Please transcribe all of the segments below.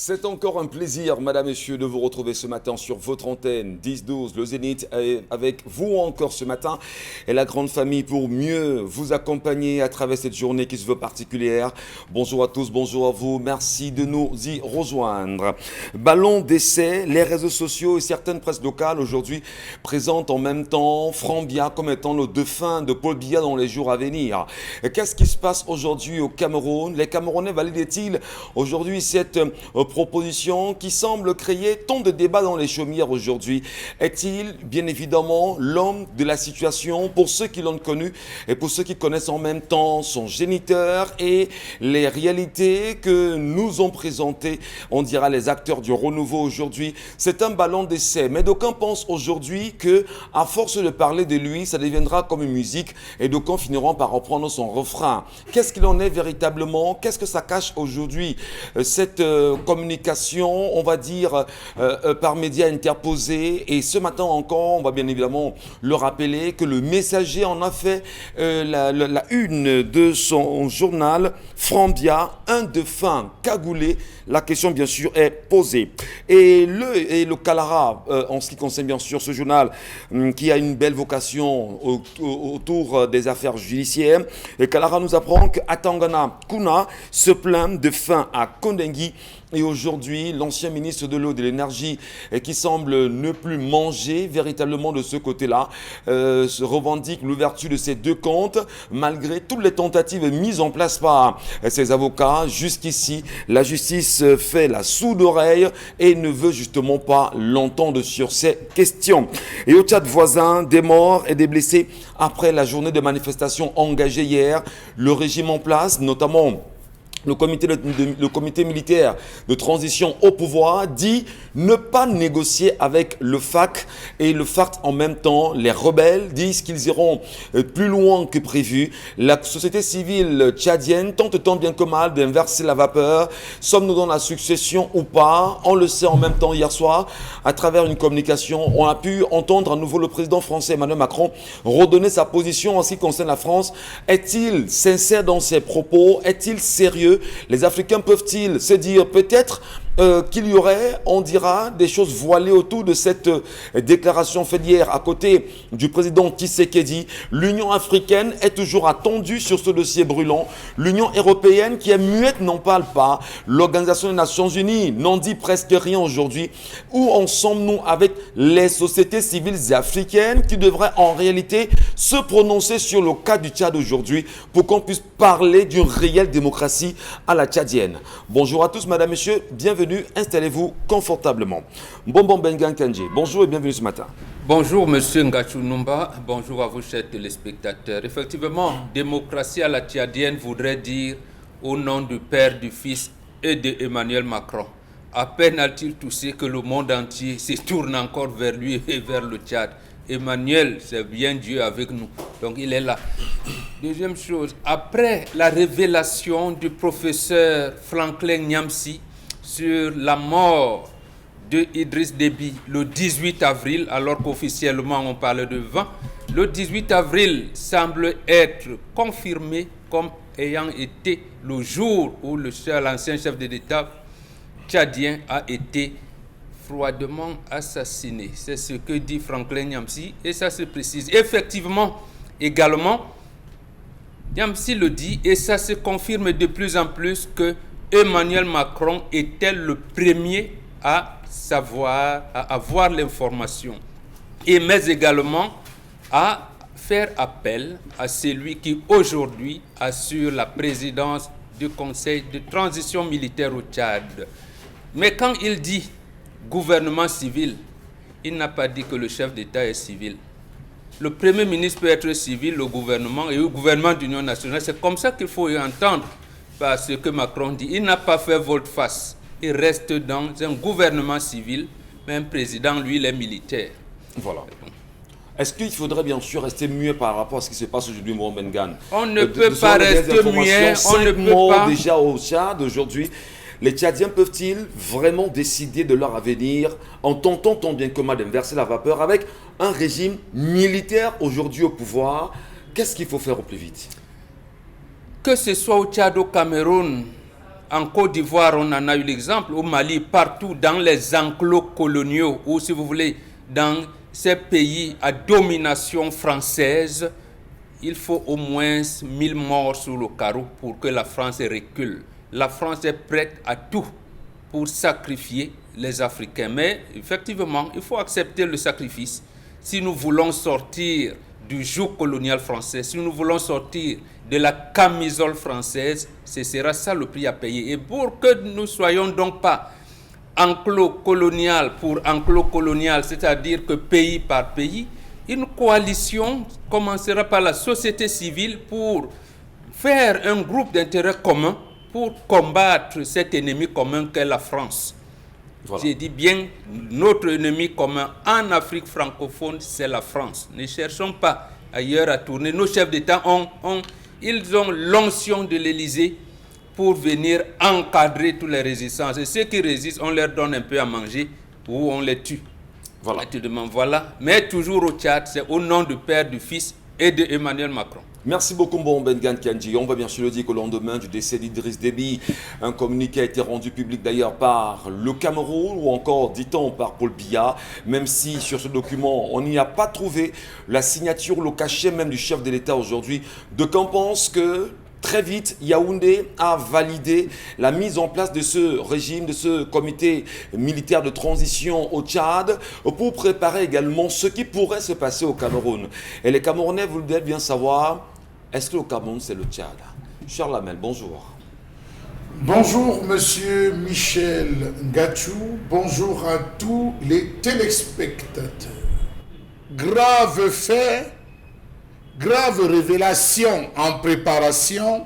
C'est encore un plaisir, madame, messieurs, de vous retrouver ce matin sur votre antenne 10-12, le Zénith, avec vous encore ce matin et la grande famille pour mieux vous accompagner à travers cette journée qui se veut particulière. Bonjour à tous, bonjour à vous, merci de nous y rejoindre. Ballon d'essai, les réseaux sociaux et certaines presses locales aujourd'hui présentent en même temps Franck Biya comme étant le dauphin de Paul Biya dans les jours à venir. Qu'est-ce qui se passe aujourd'hui au Cameroun? Les Camerounais valident-ils aujourd'hui cette proposition qui semble créer tant de débats dans les chaumières aujourd'hui? Est-il bien évidemment l'homme de la situation pour ceux qui l'ont connu et pour ceux qui connaissent en même temps son géniteur et les réalités que nous ont présentées, on dira, les acteurs du renouveau aujourd'hui? C'est un ballon d'essai, mais d'aucuns pensent aujourd'hui que à force de parler de lui, ça deviendra comme une musique et d'aucuns finiront par reprendre son refrain. Qu'est-ce qu'il en est véritablement? Qu'est-ce que ça cache aujourd'hui, cette communication, on va dire, par médias interposés? Et ce matin encore, on va bien évidemment le rappeler que le Messager en a fait la une de son journal. Franck Biya, un dauphin cagoulé. La question, bien sûr, est posée. Et le Kalara, en ce qui concerne, bien sûr, ce journal qui a une belle vocation autour des affaires judiciaires. Le Kalara nous apprend qu'Atangana Kuna se plaint de faim à Kondengui. Et aujourd'hui, l'ancien ministre de l'eau et de l'énergie, qui semble ne plus manger véritablement de ce côté-là, se revendique l'ouverture de ces deux comptes, malgré toutes les tentatives mises en place par ses avocats. Jusqu'ici, la justice fait la sourde oreille et ne veut justement pas l'entendre sur ces questions. Et au Tchad voisin, des morts et des blessés après la journée de manifestation engagée hier. Le régime en place, notamment le comité militaire de transition au pouvoir, dit ne pas négocier avec le FAC et le FARC en même temps. Les rebelles disent qu'ils iront plus loin que prévu. La société civile tchadienne tente tant bien que mal d'inverser la vapeur. Sommes-nous dans la succession ou pas? On le sait en même temps hier soir, à travers une communication, on a pu entendre à nouveau le président français Emmanuel Macron redonner sa position en ce qui concerne la France. Est-il sincère dans ses propos? Est-il sérieux? Les Africains peuvent-ils se dire peut-être qu'il y aurait, on dira, des choses voilées autour de cette déclaration faite hier à côté du président Tshisekedi? L'Union africaine est toujours attendue sur ce dossier brûlant. L'Union européenne qui est muette n'en parle pas. L'Organisation des Nations Unies n'en dit presque rien aujourd'hui. Où en sommes-nous avec les sociétés civiles africaines qui devraient en réalité se prononcer sur le cas du Tchad aujourd'hui pour qu'on puisse parler d'une réelle démocratie à la tchadienne? Bonjour à tous, madame, messieurs, bienvenue. Installez-vous confortablement. Bonbon Bengan Kanji, bonjour et bienvenue ce matin. Bonjour monsieur Ngachou Numba, bonjour à vous chers téléspectateurs. Effectivement, démocratie à la tchadienne voudrait dire au nom du Père, du Fils et d'Emmanuel Macron. À peine a-t-il touché que le monde entier se tourne encore vers lui et vers le Tchad. Emmanuel, c'est bien Dieu avec nous. Donc il est là. Deuxième chose, après la révélation du professeur Franklin Nyamsi sur la mort de Idriss Déby le 18 avril, alors qu'officiellement on parlait de 20, le 18 avril semble être confirmé comme ayant été le jour où l'ancien chef de l'État tchadien a été froidement assassiné. C'est ce que dit Franklin Nyamsi et ça se précise. Effectivement, également, Nyamsi le dit et ça se confirme de plus en plus que Emmanuel Macron était le premier à savoir, à avoir l'information, et mais également à faire appel à celui qui aujourd'hui assure la présidence du Conseil de transition militaire au Tchad. Mais quand il dit gouvernement civil, il n'a pas dit que le chef d'État est civil. Le Premier ministre peut être civil, le gouvernement et le gouvernement d'union nationale. C'est comme ça qu'il faut y entendre. Parce que Macron dit, il n'a pas fait volte-face. Il reste dans un gouvernement civil, mais un président, lui, il est militaire. Voilà. Est-ce qu'il faudrait bien sûr rester muet par rapport à ce qui se passe aujourd'hui, Mohamed Bengan? On ne peut pas rester muet, on ne peut pas. Déjà au Tchad aujourd'hui, les Tchadiens peuvent-ils vraiment décider de leur avenir en tentant tant bien que mal d'inverser la vapeur avec un régime militaire aujourd'hui au pouvoir? Qu'est-ce qu'il faut faire au plus vite? Que ce soit au Tchad, au Cameroun En Côte d'Ivoire, on en a eu l'exemple, au Mali, partout dans les enclos coloniaux, ou si vous voulez, dans ces pays à domination française, il faut au moins 1000 morts sur le carreau pour que la France recule. La France est prête à tout pour sacrifier les Africains. Mais effectivement, il faut accepter le sacrifice. Si nous voulons sortir du joug colonial français, si nous voulons sortir de la camisole française, ce sera ça le prix à payer. Et pour que nous ne soyons donc pas enclos colonial pour enclos colonial, c'est-à-dire que pays par pays, une coalition commencera par la société civile pour faire un groupe d'intérêt commun pour combattre cet ennemi commun qu'est la France. Voilà. J'ai dit bien, notre ennemi commun en Afrique francophone, c'est la France. Ne cherchons pas ailleurs à tourner. Nos chefs d'État ils ont l'onction de l'Élysée pour venir encadrer toutes les résistances. Et ceux qui résistent, on leur donne un peu à manger ou on les tue. Voilà. Voilà. Mais toujours au Tchad, c'est au nom du Père, du Fils et de Emmanuel Macron. Merci beaucoup, Ben Kandji. On va bien sûr le dire qu'au lendemain du décès d'Idriss Déby, un communiqué a été rendu public d'ailleurs par le Cameroun ou encore, dit-on, par Paul Biya, même si sur ce document, on n'y a pas trouvé la signature, le cachet même du chef de l'État aujourd'hui. D'aucuns pensent que très vite, Yaoundé a validé la mise en place de ce régime, de ce comité militaire de transition au Tchad pour préparer également ce qui pourrait se passer au Cameroun. Et les Camerounais, vous devez bien savoir, est-ce que le Cameroun, c'est le Tchad? Charles Lamel, bonjour. Bonjour, monsieur Michel Ngachou. Bonjour à tous les téléspectateurs. Grave fait, grave révélation en préparation.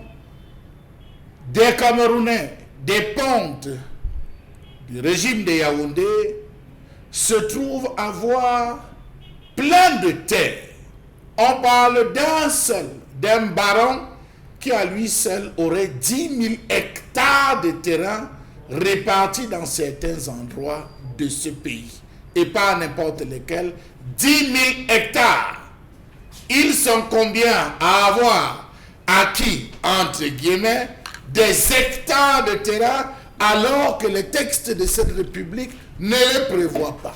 Des Camerounais, des pontes du régime de Yaoundé se trouvent avoir plein de terres. On parle d'un baron qui à lui seul aurait 10 000 hectares de terrain répartis dans certains endroits de ce pays. Et pas n'importe lesquels, 10 000 hectares. Ils sont combien à avoir acquis, entre guillemets, des hectares de terrain alors que les textes de cette République ne les prévoient pas?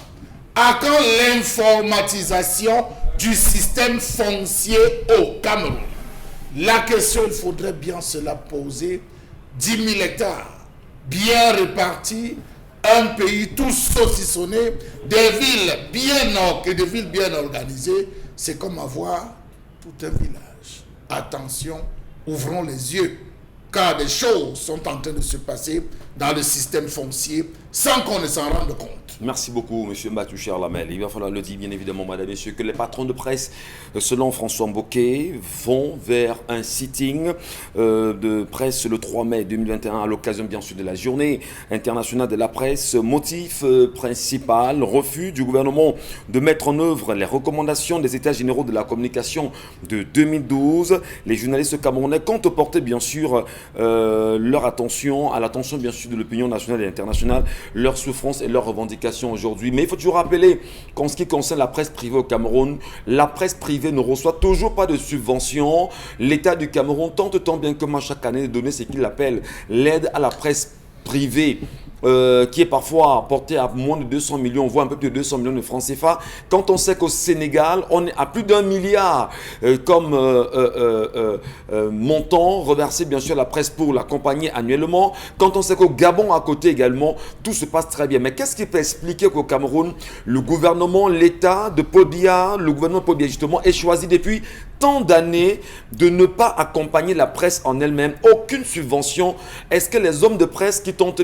À quand l'informatisation du système foncier au Cameroun? La question, il faudrait bien se la poser. 10 000 hectares, bien répartis, un pays tout saucissonné, des villes bien organisées, c'est comme avoir tout un village. Attention, ouvrons les yeux, car des choses sont en train de se passer dans le système foncier sans qu'on ne s'en rende compte. Merci beaucoup, M. Matoucher Lamel. Il va falloir le dire, bien évidemment, madame et messieurs, que les patrons de presse, selon François Mboké, vont vers un sitting de presse le 3 mai 2021 à l'occasion, bien sûr, de la journée internationale de la presse. Motif principal, refus du gouvernement de mettre en œuvre les recommandations des États généraux de la communication de 2012. Les journalistes camerounais comptent porter, bien sûr, leur attention, à l'attention, bien sûr, de l'opinion nationale et internationale, leurs souffrances et leurs revendications aujourd'hui. Mais il faut toujours rappeler qu'en ce qui concerne la presse privée au Cameroun, la presse privée ne reçoit toujours pas de subventions. L'État du Cameroun tente tant bien que mal chaque année de donner ce qu'il appelle l'aide à la presse privée, qui est parfois portée à moins de 200 millions, voire un peu plus de 200 millions de francs CFA, quand on sait qu'au Sénégal, on est à plus d'1 milliard comme montant reversé bien sûr à la presse pour l'accompagner annuellement, quand on sait qu'au Gabon à côté également, tout se passe très bien. Mais qu'est-ce qui peut expliquer qu'au Cameroun, le gouvernement, l'État de Paul Biya, le gouvernement de Paul Biya justement, ait choisi depuis tant d'années de ne pas accompagner la presse en elle-même, aucune subvention? Est-ce que les hommes de presse qui tentent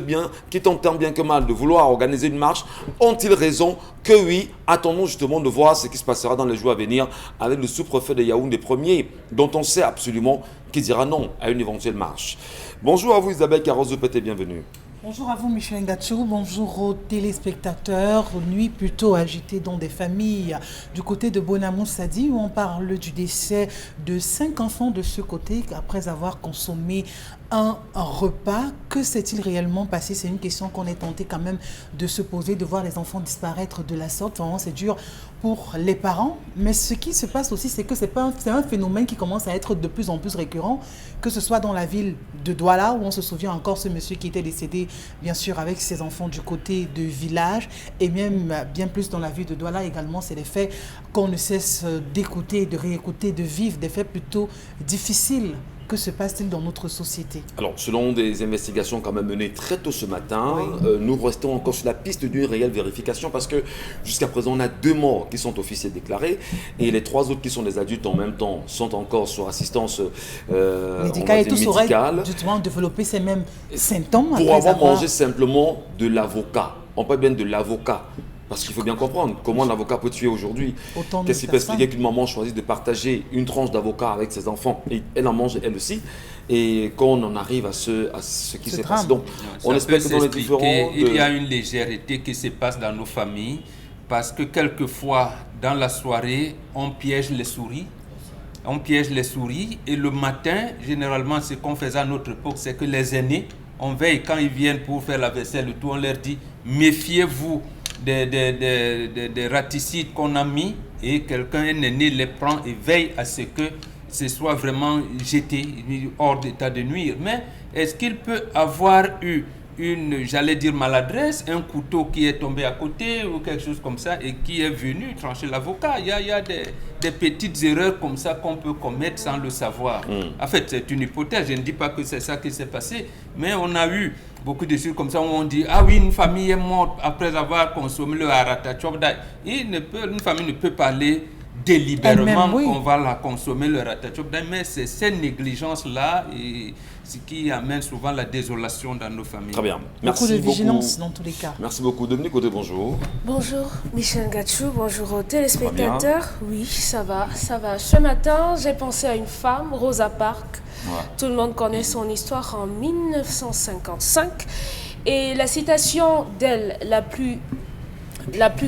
tant bien que mal de vouloir organiser une marche, ont-ils raison? Que oui, attendons justement de voir ce qui se passera dans les jours à venir avec le sous-préfet de Yaoundé premier, dont on sait absolument qu'il dira non à une éventuelle marche. Bonjour à vous Isabelle Carrozo-Pété, bienvenue. Bonjour à vous Michel Ngachou, bonjour aux téléspectateurs. Nuit plutôt agitée dans des familles du côté de Bonamou Sadi où on parle du décès de 5 enfants de ce côté après avoir consommé un repas. Que s'est-il réellement passé? C'est une question qu'on est tenté quand même de se poser, de voir les enfants disparaître de la sorte. Vraiment, c'est dur pour les parents. Mais ce qui se passe aussi, c'est que c'est un phénomène qui commence à être de plus en plus récurrent, que ce soit dans la ville de Douala, où on se souvient encore ce monsieur qui était décédé, bien sûr, avec ses enfants du côté de village, et même bien plus dans la ville de Douala également. C'est des faits qu'on ne cesse d'écouter, de réécouter, de vivre, des faits plutôt difficiles. Que se passe-t-il dans notre société? Alors, selon des investigations quand même menées très tôt ce matin, Oui. nous restons encore sur la piste d'une réelle vérification parce que jusqu'à présent, on a 2 morts qui sont officiels déclarés et les 3 autres qui sont des adultes en même temps sont encore sur assistance Médical et tous auraient médicale justement développé ces mêmes symptômes pour avoir mangé simplement de l'avocat. On parle bien de l'avocat. Parce qu'il faut bien comprendre comment l'avocat peut tuer aujourd'hui. Qu'est-ce qui peut expliquer qu'une maman choisisse de partager une tranche d'avocat avec ses enfants et elle en mange elle aussi. Et quand on en arrive à ce qui s'est passé. Donc, on espère que dans les différents... Il y a une légèreté qui se passe dans nos familles parce que quelquefois, dans la soirée, on piège les souris. On piège les souris et le matin, généralement, ce qu'on faisait à notre époque, c'est que les aînés, on veille quand ils viennent pour faire la vaisselle et tout, on leur dit « méfiez-vous ». Des raticides qu'on a mis et quelqu'un, un aîné, les prend et veille à ce que ce soit vraiment jeté hors d'état de nuire. Mais est-ce qu'il peut avoir eu une, j'allais dire maladresse, un couteau qui est tombé à côté ou quelque chose comme ça et qui est venu trancher l'avocat? Il y a des petites erreurs comme ça qu'on peut commettre sans le savoir. En fait, c'est une hypothèse, je ne dis pas que c'est ça qui s'est passé, mais on a eu beaucoup de choses comme ça où on dit ah oui, une famille est morte après avoir consommé le harata chokda. Une famille ne peut parler délibérément qu'on va la consommer le harata chokda, mais c'est cette négligence là et ce qui amène souvent la désolation dans nos familles. Très bien. Merci beaucoup de beaucoup. vigilance dans tous les cas. Merci beaucoup. Dominique Odé, bonjour. Bonjour Michel Ngachou, bonjour aux téléspectateurs. Oui, ça va, ça va. Ce matin, j'ai pensé à une femme, Rosa Parks. Ouais. Tout le monde connaît son histoire en 1955. Et la citation d'elle, la plus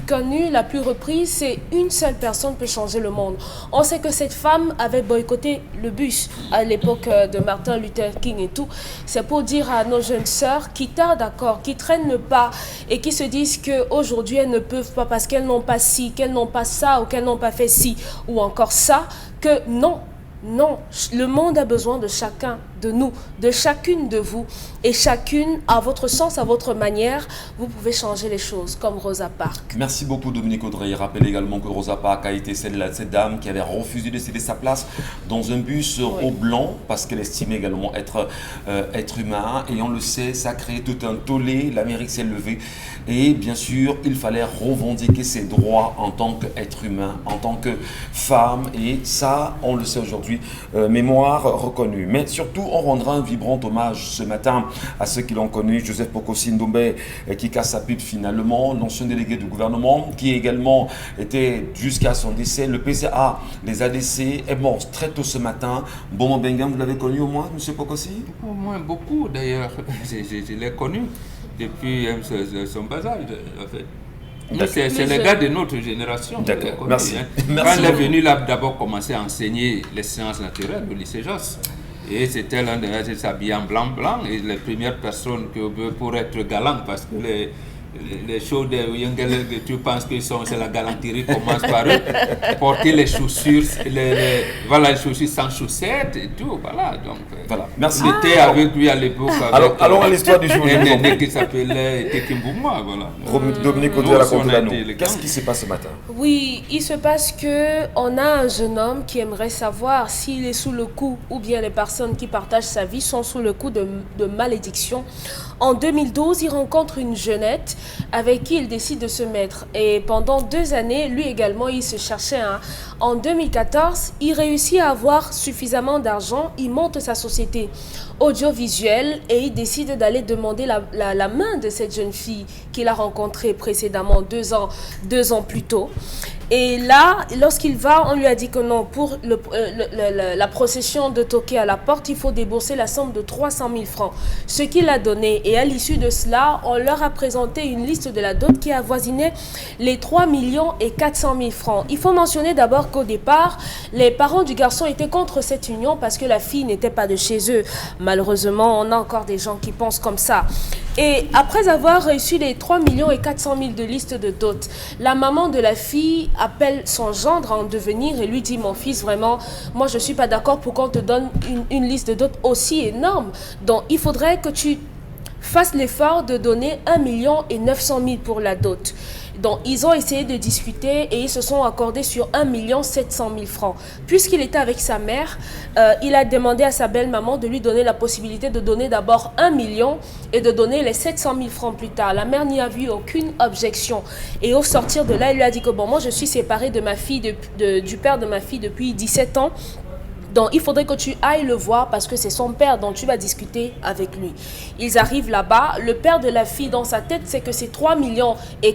connue, la plus reprise, c'est « Une seule personne peut changer le monde ». On sait que cette femme avait boycotté le bus à l'époque de Martin Luther King et tout. C'est pour dire à nos jeunes sœurs qui tardent d'accord, qui traînent le pas et qui se disent qu'aujourd'hui elles ne peuvent pas parce qu'elles n'ont pas ci, qu'elles n'ont pas ça ou qu'elles n'ont pas fait ci ou encore ça, que non. Non, le monde a besoin de chacun de nous, de chacune de vous. Et chacune, à votre sens, à votre manière, vous pouvez changer les choses, comme Rosa Parks. Merci beaucoup Dominique Audrey. Rappelle également que Rosa Parks a été cette dame qui avait refusé de céder sa place dans un bus au blanc parce qu'elle estimait également être humain. Et on le sait, ça a créé tout un tollé. L'Amérique s'est levée. Et bien sûr, il fallait revendiquer ses droits en tant qu'être humain, en tant que femme. Et ça, on le sait aujourd'hui, mémoire reconnue. Mais surtout, on rendra un vibrant hommage ce matin à ceux qui l'ont connu. Joseph Pokosi Ndombé, qui casse sa pipe finalement, l'ancien délégué du gouvernement, qui également était jusqu'à son décès. Le PCA, les ADC, est mort très tôt ce matin. Bomo Bengam, vous l'avez connu au moins, M. Pokosi? Au moins beaucoup d'ailleurs. Je l'ai connu depuis son bas âge, en fait. C'est le gars de notre génération. D'accord, merci. Hein. Quand il est venu là, d'abord commencer à enseigner les sciences naturelles au lycée Josse. Et c'était l'un de eux, s'habillait en blanc, et les premières personnes pour être galant, parce que les shows de Yengele, tu penses que c'est la galanterie commence par eux, porter les chaussures, les chaussures sans chaussettes et tout, voilà. Donc, voilà. Merci. J'étais avec lui à l'époque. Allons à l'histoire du jour. Un aîné qui s'appelait Tekimbouma, voilà. Dominique Audrey, raconte-nous. Qu'est-ce qui s'est passé ce matin? Oui, il se passe qu'on a un jeune homme qui aimerait savoir s'il est sous le coup, ou bien les personnes qui partagent sa vie sont sous le coup de malédiction. En 2012, il rencontre une jeunette avec qui il décide de se mettre. Et pendant 2 années, lui également, il se cherchait. En 2014, il réussit à avoir suffisamment d'argent. Il monte sa société audiovisuelle et il décide d'aller demander la main de cette jeune fille qu'il a rencontrée précédemment 2 ans plus tôt. Et là, lorsqu'il va, on lui a dit que non, pour la procession de toquer à la porte, il faut débourser la somme de 300 000 francs. Ce qu'il a donné. Et à l'issue de cela, on leur a présenté une liste de la dot qui avoisinait les 3 400 000 francs. Il faut mentionner d'abord qu'au départ, les parents du garçon étaient contre cette union parce que la fille n'était pas de chez eux. Malheureusement, on a encore des gens qui pensent comme ça. Et après avoir reçu les 3 400 000 de liste de dot, la maman de la fille appelle son gendre en devenir et lui dit: mon fils, vraiment, moi je ne suis pas d'accord pour qu'on te donne une liste de dot aussi énorme. Donc il faudrait que tu fasses l'effort de donner 1 900 000 pour la dot. Donc, ils ont essayé de discuter et ils se sont accordés sur 1 700 000 francs. Puisqu'il était avec sa mère, il a demandé à sa belle-maman de lui donner la possibilité de donner d'abord 1 million et de donner les 700 000 francs plus tard. La mère n'y a vu aucune objection. Et au sortir de là, il lui a dit que bon, moi je suis séparée de ma fille, du père de ma fille depuis 17 ans. Donc, il faudrait que tu ailles le voir parce que c'est son père dont tu vas discuter avec lui. Ils arrivent là-bas. Le père de la fille, dans sa tête, c'est que c'est 3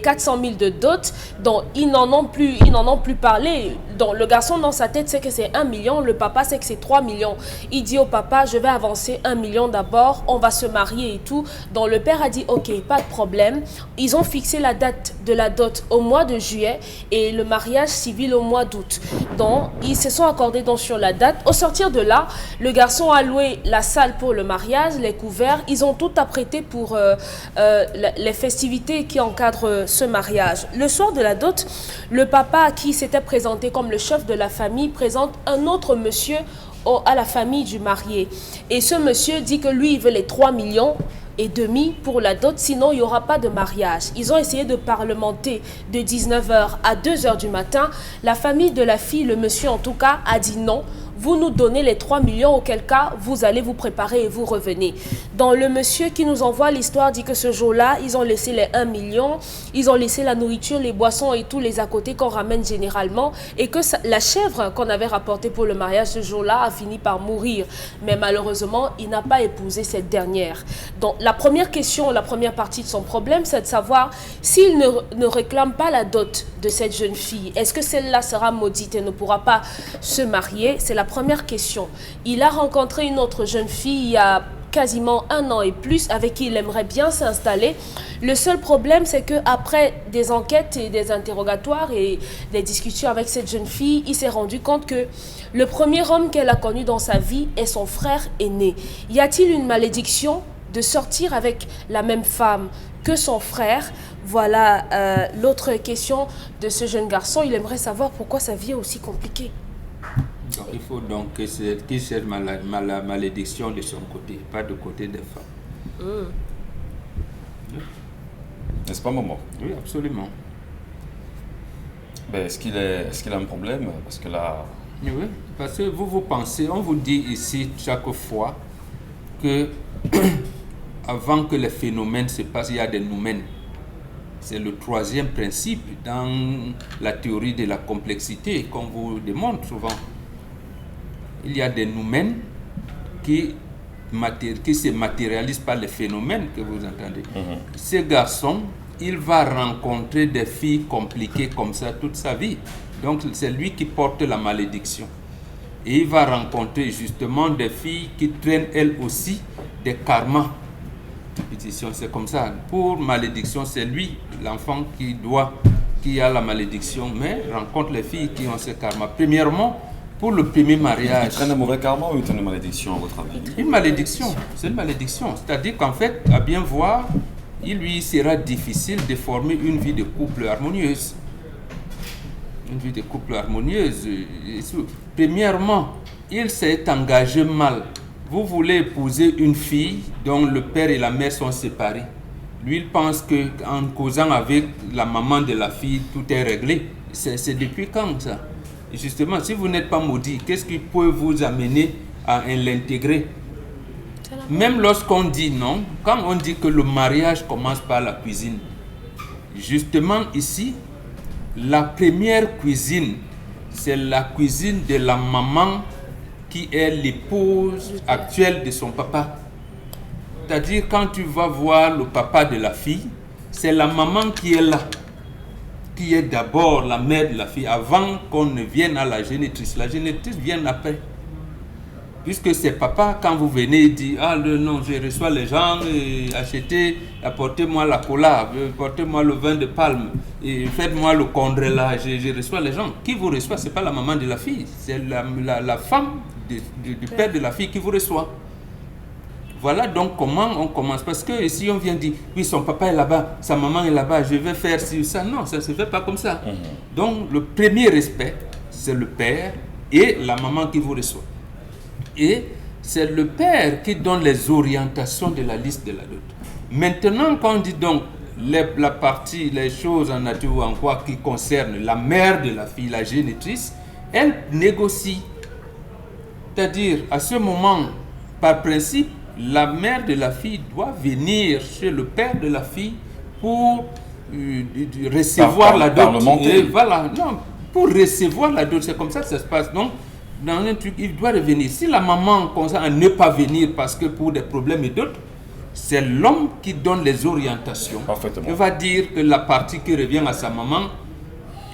400 000 de dot. Donc, ils n'en ont plus parlé. Donc, le garçon, dans sa tête, c'est que c'est 1 million. Le papa, c'est que c'est 3 millions. Il dit au papa: je vais avancer 1 million d'abord. On va se marier et tout. Donc, le père a dit: ok, pas de problème. Ils ont fixé la date de la dot au mois de juillet et le mariage civil au mois d'août. Donc, ils se sont accordés donc sur la date. Au sortir de là, le garçon a loué la salle pour le mariage, les couverts. Ils ont tout apprêté pour les festivités qui encadrent ce mariage. Le soir de la dot, le papa qui s'était présenté comme le chef de la famille présente un autre monsieur à la famille du marié. Et ce monsieur dit que lui, il veut les 3 millions et demi pour la dot, sinon il n'y aura pas de mariage. Ils ont essayé de parlementer de 19h à 2h du matin. La famille de la fille, le monsieur en tout cas, a dit non. Vous nous donnez les 3 millions, auquel cas vous allez vous préparer et vous revenez. Donc le monsieur qui nous envoie l'histoire dit que ce jour-là, ils ont laissé les 1 million, ils ont laissé la nourriture, les boissons et tous les à côté qu'on ramène généralement, et que la chèvre qu'on avait rapportée pour le mariage ce jour-là a fini par mourir. Mais malheureusement, il n'a pas épousé cette dernière. Donc la première question, la première partie de son problème, c'est de savoir s'il ne réclame pas la dot de cette jeune fille, est-ce que celle-là sera maudite et ne pourra pas se marier? C'est la première question. Il a rencontré une autre jeune fille il y a quasiment 1 an et plus avec qui il aimerait bien s'installer. Le seul problème, c'est qu'après des enquêtes et des interrogatoires et des discussions avec cette jeune fille, il s'est rendu compte que le premier homme qu'elle a connu dans sa vie est son frère aîné. Y a-t-il une malédiction de sortir avec la même femme que son frère? Voilà l'autre question de ce jeune garçon. Il aimerait savoir pourquoi sa vie est aussi compliquée. Donc, il faut donc qu'il cherche la malédiction de son côté, pas du côté des femmes. N'est-ce pas, maman? Oui, absolument. Ben, est-ce qu'il a un problème? Parce que là... Oui, parce que vous pensez, on vous dit ici chaque fois que avant que les phénomènes se passent, il y a des noumènes. C'est le troisième principe dans la théorie de la complexité qu'on vous démontre souvent. Il y a des noumènes qui se matérialisent par les phénomènes que vous entendez. Ce garçon, il va rencontrer des filles compliquées comme ça toute sa vie. Donc c'est lui qui porte la malédiction. Et il va rencontrer justement des filles qui traînent elles aussi des karmas. C'est comme ça. Pour malédiction, c'est lui, l'enfant qui a la malédiction, mais rencontre les filles qui ont ce karma. Premièrement, pour le premier mariage. Il traîne un mauvais karma ou il traîne une malédiction, à votre avis? Une malédiction, c'est une malédiction. C'est-à-dire qu'en fait, à bien voir, il lui sera difficile de former une vie de couple harmonieuse. Une vie de couple harmonieuse. Premièrement, il s'est engagé mal. Vous voulez épouser une fille dont le père et la mère sont séparés. Lui, il pense qu'en causant avec la maman de la fille, tout est réglé. C'est depuis quand ça? Et justement, si vous n'êtes pas maudit, qu'est-ce qui peut vous amener à l'intégrer? Même lorsqu'on dit non, quand on dit que le mariage commence par la cuisine, justement ici, la première cuisine, c'est la cuisine de la maman qui est l'épouse actuelle de son papa. C'est-à-dire, quand tu vas voir le papa de la fille, c'est la maman qui est là, qui est d'abord la mère de la fille, avant qu'on ne vienne à la génitrice. La génitrice vient après. Puisque c'est papa, quand vous venez, il dit, ah non, je reçois les gens, achetez, apportez-moi la cola, apportez-moi le vin de palme, et faites-moi le condrela, je reçois les gens. Qui vous reçoit, ce n'est pas la maman de la fille, c'est la femme du père de la fille qui vous reçoit. Voilà donc comment on commence. Parce que si on vient dire, oui, son papa est là-bas, sa maman est là-bas, je vais faire ci ou ça. Non, ça ne se fait pas comme ça. Donc, le premier respect, c'est le père et la maman qui vous reçoit. Et c'est le père qui donne les orientations de la liste de la dot. Maintenant, quand on dit donc la partie, les choses en nature ou en quoi qui concernent la mère de la fille, la génitrice, elle négocie. C'est-à-dire, à ce moment, par principe, la mère de la fille doit venir chez le père de la fille pour recevoir la dot. Et voilà, non, pour recevoir la dot, c'est comme ça que ça se passe. Donc, dans un truc, il doit revenir. Si la maman commence à ne pas venir parce que pour des problèmes et d'autres, c'est l'homme qui donne les orientations. Il va dire que la partie qui revient à sa maman,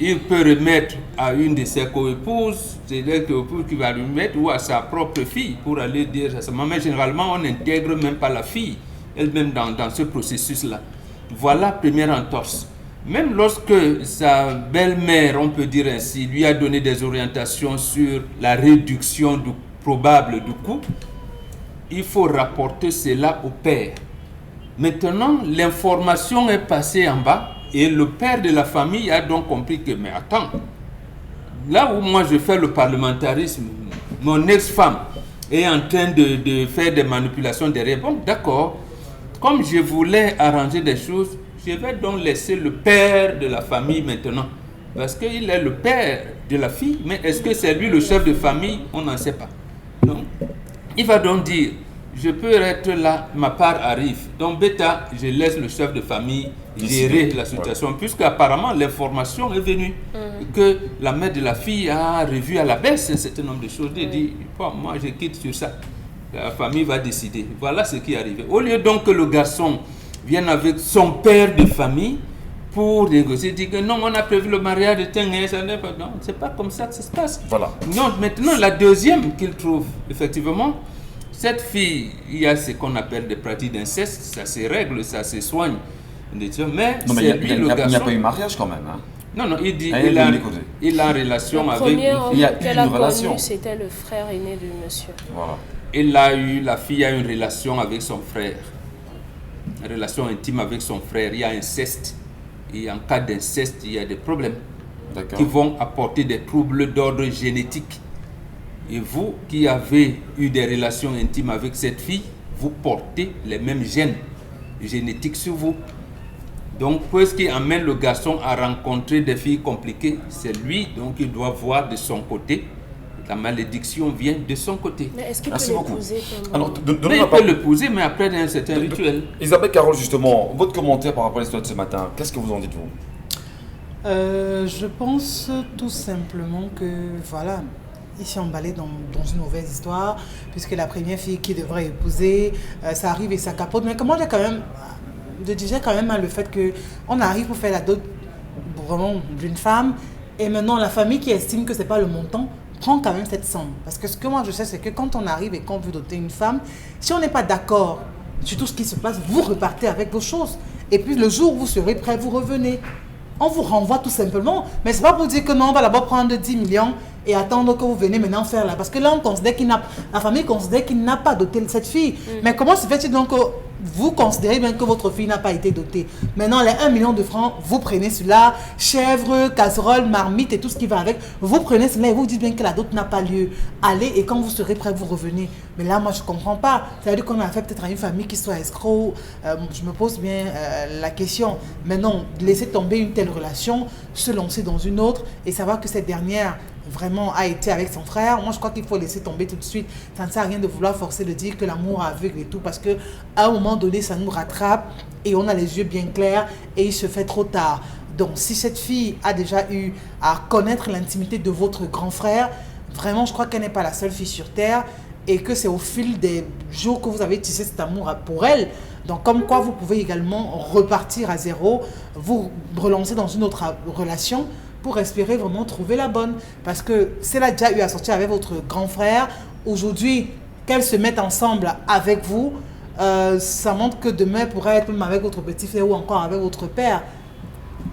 il peut remettre à une de ses co-épouses, c'est-à-dire qui va lui mettre, ou à sa propre fille pour aller dire à sa maman. Mais généralement, on n'intègre même pas la fille, elle-même dans ce processus-là. Voilà la première entorse. Même lorsque sa belle-mère, on peut dire ainsi, lui a donné des orientations sur la réduction probable du coût, il faut rapporter cela au père. Maintenant, l'information est passée en bas et le père de la famille a donc compris que, mais attends, là où moi je fais le parlementarisme, mon ex-femme est en train de faire des manipulations derrière. Bon, d'accord, comme je voulais arranger des choses, je vais donc laisser le père de la famille maintenant. Parce qu'il est le père de la fille, mais est-ce que c'est lui le chef de famille? On n'en sait pas. Donc, il va donc dire, je peux être là, ma part arrive. Donc, bêta, je laisse le chef de famille gérer la situation, puisque apparemment l'information est venue que la mère de la fille a revu à la baisse un certain nombre de choses. Il dit, bon, moi je quitte sur ça. La famille va décider. Voilà ce qui est arrivé. Au lieu donc que le garçon viennent avec son père de famille pour négocier, dire que non, on a prévu le mariage de Tengue, ça n'est pas, non, c'est pas comme ça que ça se passe. Voilà. Non, maintenant, la deuxième qu'il trouve, effectivement, cette fille, il y a ce qu'on appelle des pratiques d'inceste, ça se règle, ça se soigne, mais non, mais il n'y a pas eu mariage quand même. Hein. Non, non, il dit il a une relation avec... Il y a une relation. C'était le frère aîné du monsieur. Voilà. La fille a une relation avec son frère. Une relation intime avec son frère, il y a inceste. Et en cas d'inceste, il y a des problèmes qui vont apporter des troubles d'ordre génétique. Et vous qui avez eu des relations intimes avec cette fille, vous portez les mêmes gènes génétiques sur vous. Donc, ce qui amène le garçon à rencontrer des filles compliquées, c'est lui, donc il doit voir de son côté. La malédiction vient de son côté. Mais est-ce qu'il peut l'épouser? Il peut l'épouser, mais après un certain rituel. Isabelle Carole, justement, votre commentaire par rapport à l'histoire de ce matin, qu'est-ce que vous en dites, vous? Je pense tout simplement que, voilà, ils sont emballés dans une mauvaise histoire, puisque la première fille qui devrait épouser, ça arrive et ça capote. Mais comment j'ai quand même, je disais quand même le fait qu'on arrive pour faire la dot vraiment d'une femme, et maintenant la famille qui estime que ce n'est pas le montant, prend quand même cette somme. Parce que ce que moi je sais, c'est que quand on arrive et qu'on veut doter une femme, si on n'est pas d'accord sur tout ce qui se passe, vous repartez avec vos choses. Et puis le jour où vous serez prêt, vous revenez. On vous renvoie tout simplement. Mais ce n'est pas pour dire que non, on va d'abord prendre 10 millions et attendre que vous venez maintenant faire là. Parce que là, on considère la famille considère qu'il n'a pas doté cette fille. Mais comment se fait-il donc que vous considérez bien que votre fille n'a pas été dotée? Maintenant, les 1 million de francs, vous prenez cela, chèvre, casserole, marmite et tout ce qui va avec. Vous prenez cela et vous dites bien que la dot n'a pas lieu. Allez et quand vous serez prêt, vous revenez. Mais là, moi, je ne comprends pas. Ça veut dire qu'on a affaire peut-être à une famille qui soit escroc. Je me pose bien la question. Mais non, laisser tomber une telle relation, se lancer dans une autre et savoir que cette dernière vraiment a été avec son frère. Moi, je crois qu'il faut laisser tomber tout de suite. Ça ne sert à rien de vouloir forcer de dire que l'amour aveugle et tout, parce qu'à un moment donné, ça nous rattrape et on a les yeux bien clairs et il se fait trop tard. Donc, si cette fille a déjà eu à connaître l'intimité de votre grand frère, vraiment, je crois qu'elle n'est pas la seule fille sur Terre et que c'est au fil des jours que vous avez tissé cet amour pour elle. Donc, comme quoi, vous pouvez également repartir à zéro, vous relancer dans une autre relation pour espérer vraiment trouver la bonne. Parce que si elle a déjà eu à sortir avec votre grand frère aujourd'hui, qu'elle se mette ensemble avec vous, ça montre que demain, elle pourrait être même avec votre petit frère ou encore avec votre père.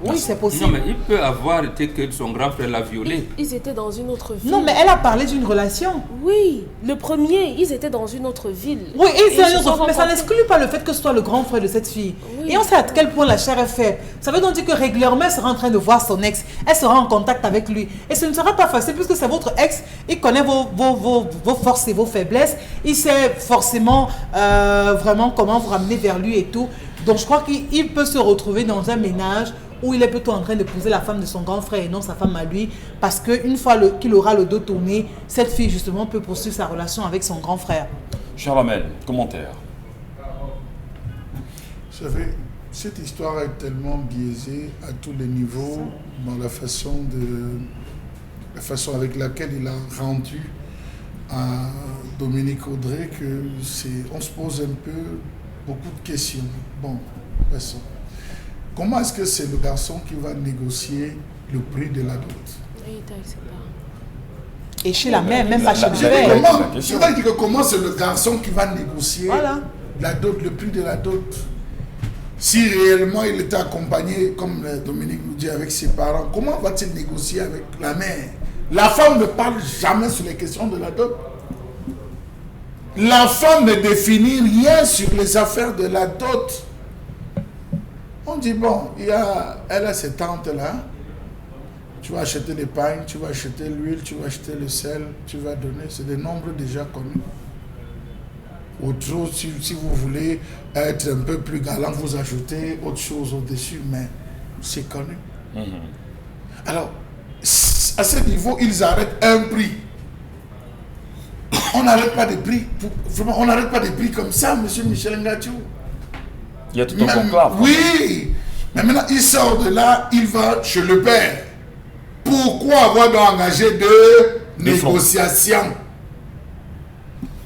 Oui, c'est possible. Non, mais il peut avoir été que son grand frère l'a violée. Ils étaient dans une autre ville. Non, mais elle a parlé d'une relation. Oui, le premier, ils étaient dans une autre ville. Oui, et c'est ils se sont mais ça rencontrés. n'exclut pas le fait que ce soit le grand frère de cette fille. Oui. Et on sait à quel point la chair est faible. Ça veut donc dire que régulièrement, elle sera en train de voir son ex. Elle sera en contact avec lui. Et ce ne sera pas facile puisque c'est votre ex. Il connaît vos forces et vos faiblesses. Il sait forcément vraiment comment vous ramener vers lui et tout. Donc je crois qu'il peut se retrouver dans un ménage où il est plutôt en train d'épouser la femme de son grand frère et non sa femme à lui, parce qu'une fois qu'il aura le dos tourné, cette fille justement peut poursuivre sa relation avec son grand frère. Cher Lamel, commentaire. Vous savez, cette histoire est tellement biaisée à tous les niveaux dans la façon avec laquelle il a rendu à Dominique Audrey que on se pose un peu beaucoup de questions. Bon, passons. Comment est-ce que c'est le garçon qui va négocier le prix de la dot? Il était avec ses parents. Et chez la mère, même pas chez le Je père. vais dire que comment c'est le garçon qui va négocier la dot, le prix de la dot? Si réellement il était accompagné, comme Dominique nous dit, avec ses parents, comment va-t-il négocier avec la mère? La femme ne parle jamais sur les questions de la dot. La femme ne définit rien sur les affaires de la dot. On dit, bon, elle a cette tante-là, tu vas acheter les pagnes, tu vas acheter l'huile, tu vas acheter le sel, tu vas donner, c'est des nombres déjà connus. Autre chose, si vous voulez être un peu plus galant, vous ajoutez autre chose au-dessus, mais c'est connu. Alors, à ce niveau, ils arrêtent un prix. On n'arrête pas de prix, vraiment, on n'arrête pas de prix comme ça, monsieur Michel Ngatou. Il y a tout un conclave. Oui, mais maintenant il sort de là, il va chez le père. Pourquoi avoir donc engagé de négociations?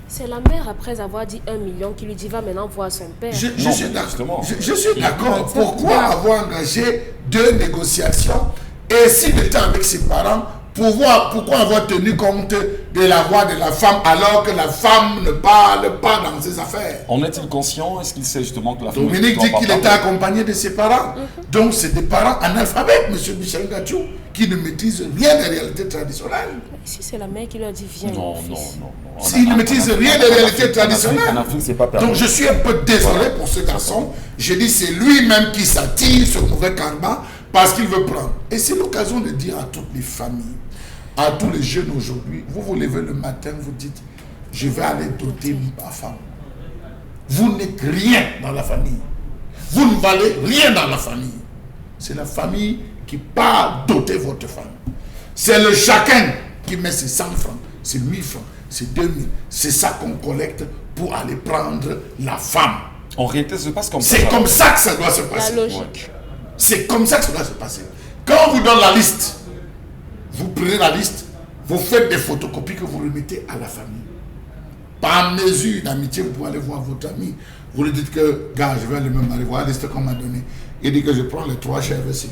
C'est la mère, après avoir dit 1 million, qui lui dit va maintenant voir son père. Je suis d'accord. Pourquoi avoir engagé de négociations? Et s'il était avec ses parents, pourquoi avoir tenu compte de la voix de la femme alors que la femme ne parle pas dans ses affaires? En est-il conscient? Est-ce qu'il sait justement que la femme... Dominique dit qu'il était accompagné de ses parents. Donc c'est des parents analphabètes, monsieur Michel Ngatou, qui ne maîtrisent rien des réalités traditionnelles. Si c'est la mère qui lui a dit viens, Non. S'ils ne maîtrisent rien des réalités traditionnelles. En Afrique, c'est pas permis. Donc je suis un peu désolé pour ce garçon. Je dis c'est lui-même qui s'attire ce mauvais karma parce qu'il veut prendre. Et c'est l'occasion de dire à toutes les familles, à tous les jeunes aujourd'hui, vous vous levez le matin, vous dites, je vais aller doter ma femme. Vous n'êtes rien dans la famille. Vous ne valez rien dans la famille. C'est la famille qui part doter votre femme. C'est le chacun qui met ses 100 francs, ses 1000 francs, ses 2000. C'est ça qu'on collecte pour aller prendre la femme. En réalité, ça se passe comme ça. C'est comme ça que ça doit se passer. La logique. C'est comme ça que ça doit se passer. Quand on vous donne la liste, vous prenez la liste, vous faites des photocopies que vous remettez à la famille. Par mesure d'amitié, vous pouvez aller voir votre ami. Vous lui dites que, gars, je vais aller même aller voir la liste qu'on m'a donnée. Il dit que je prends les 3 chèvres ici.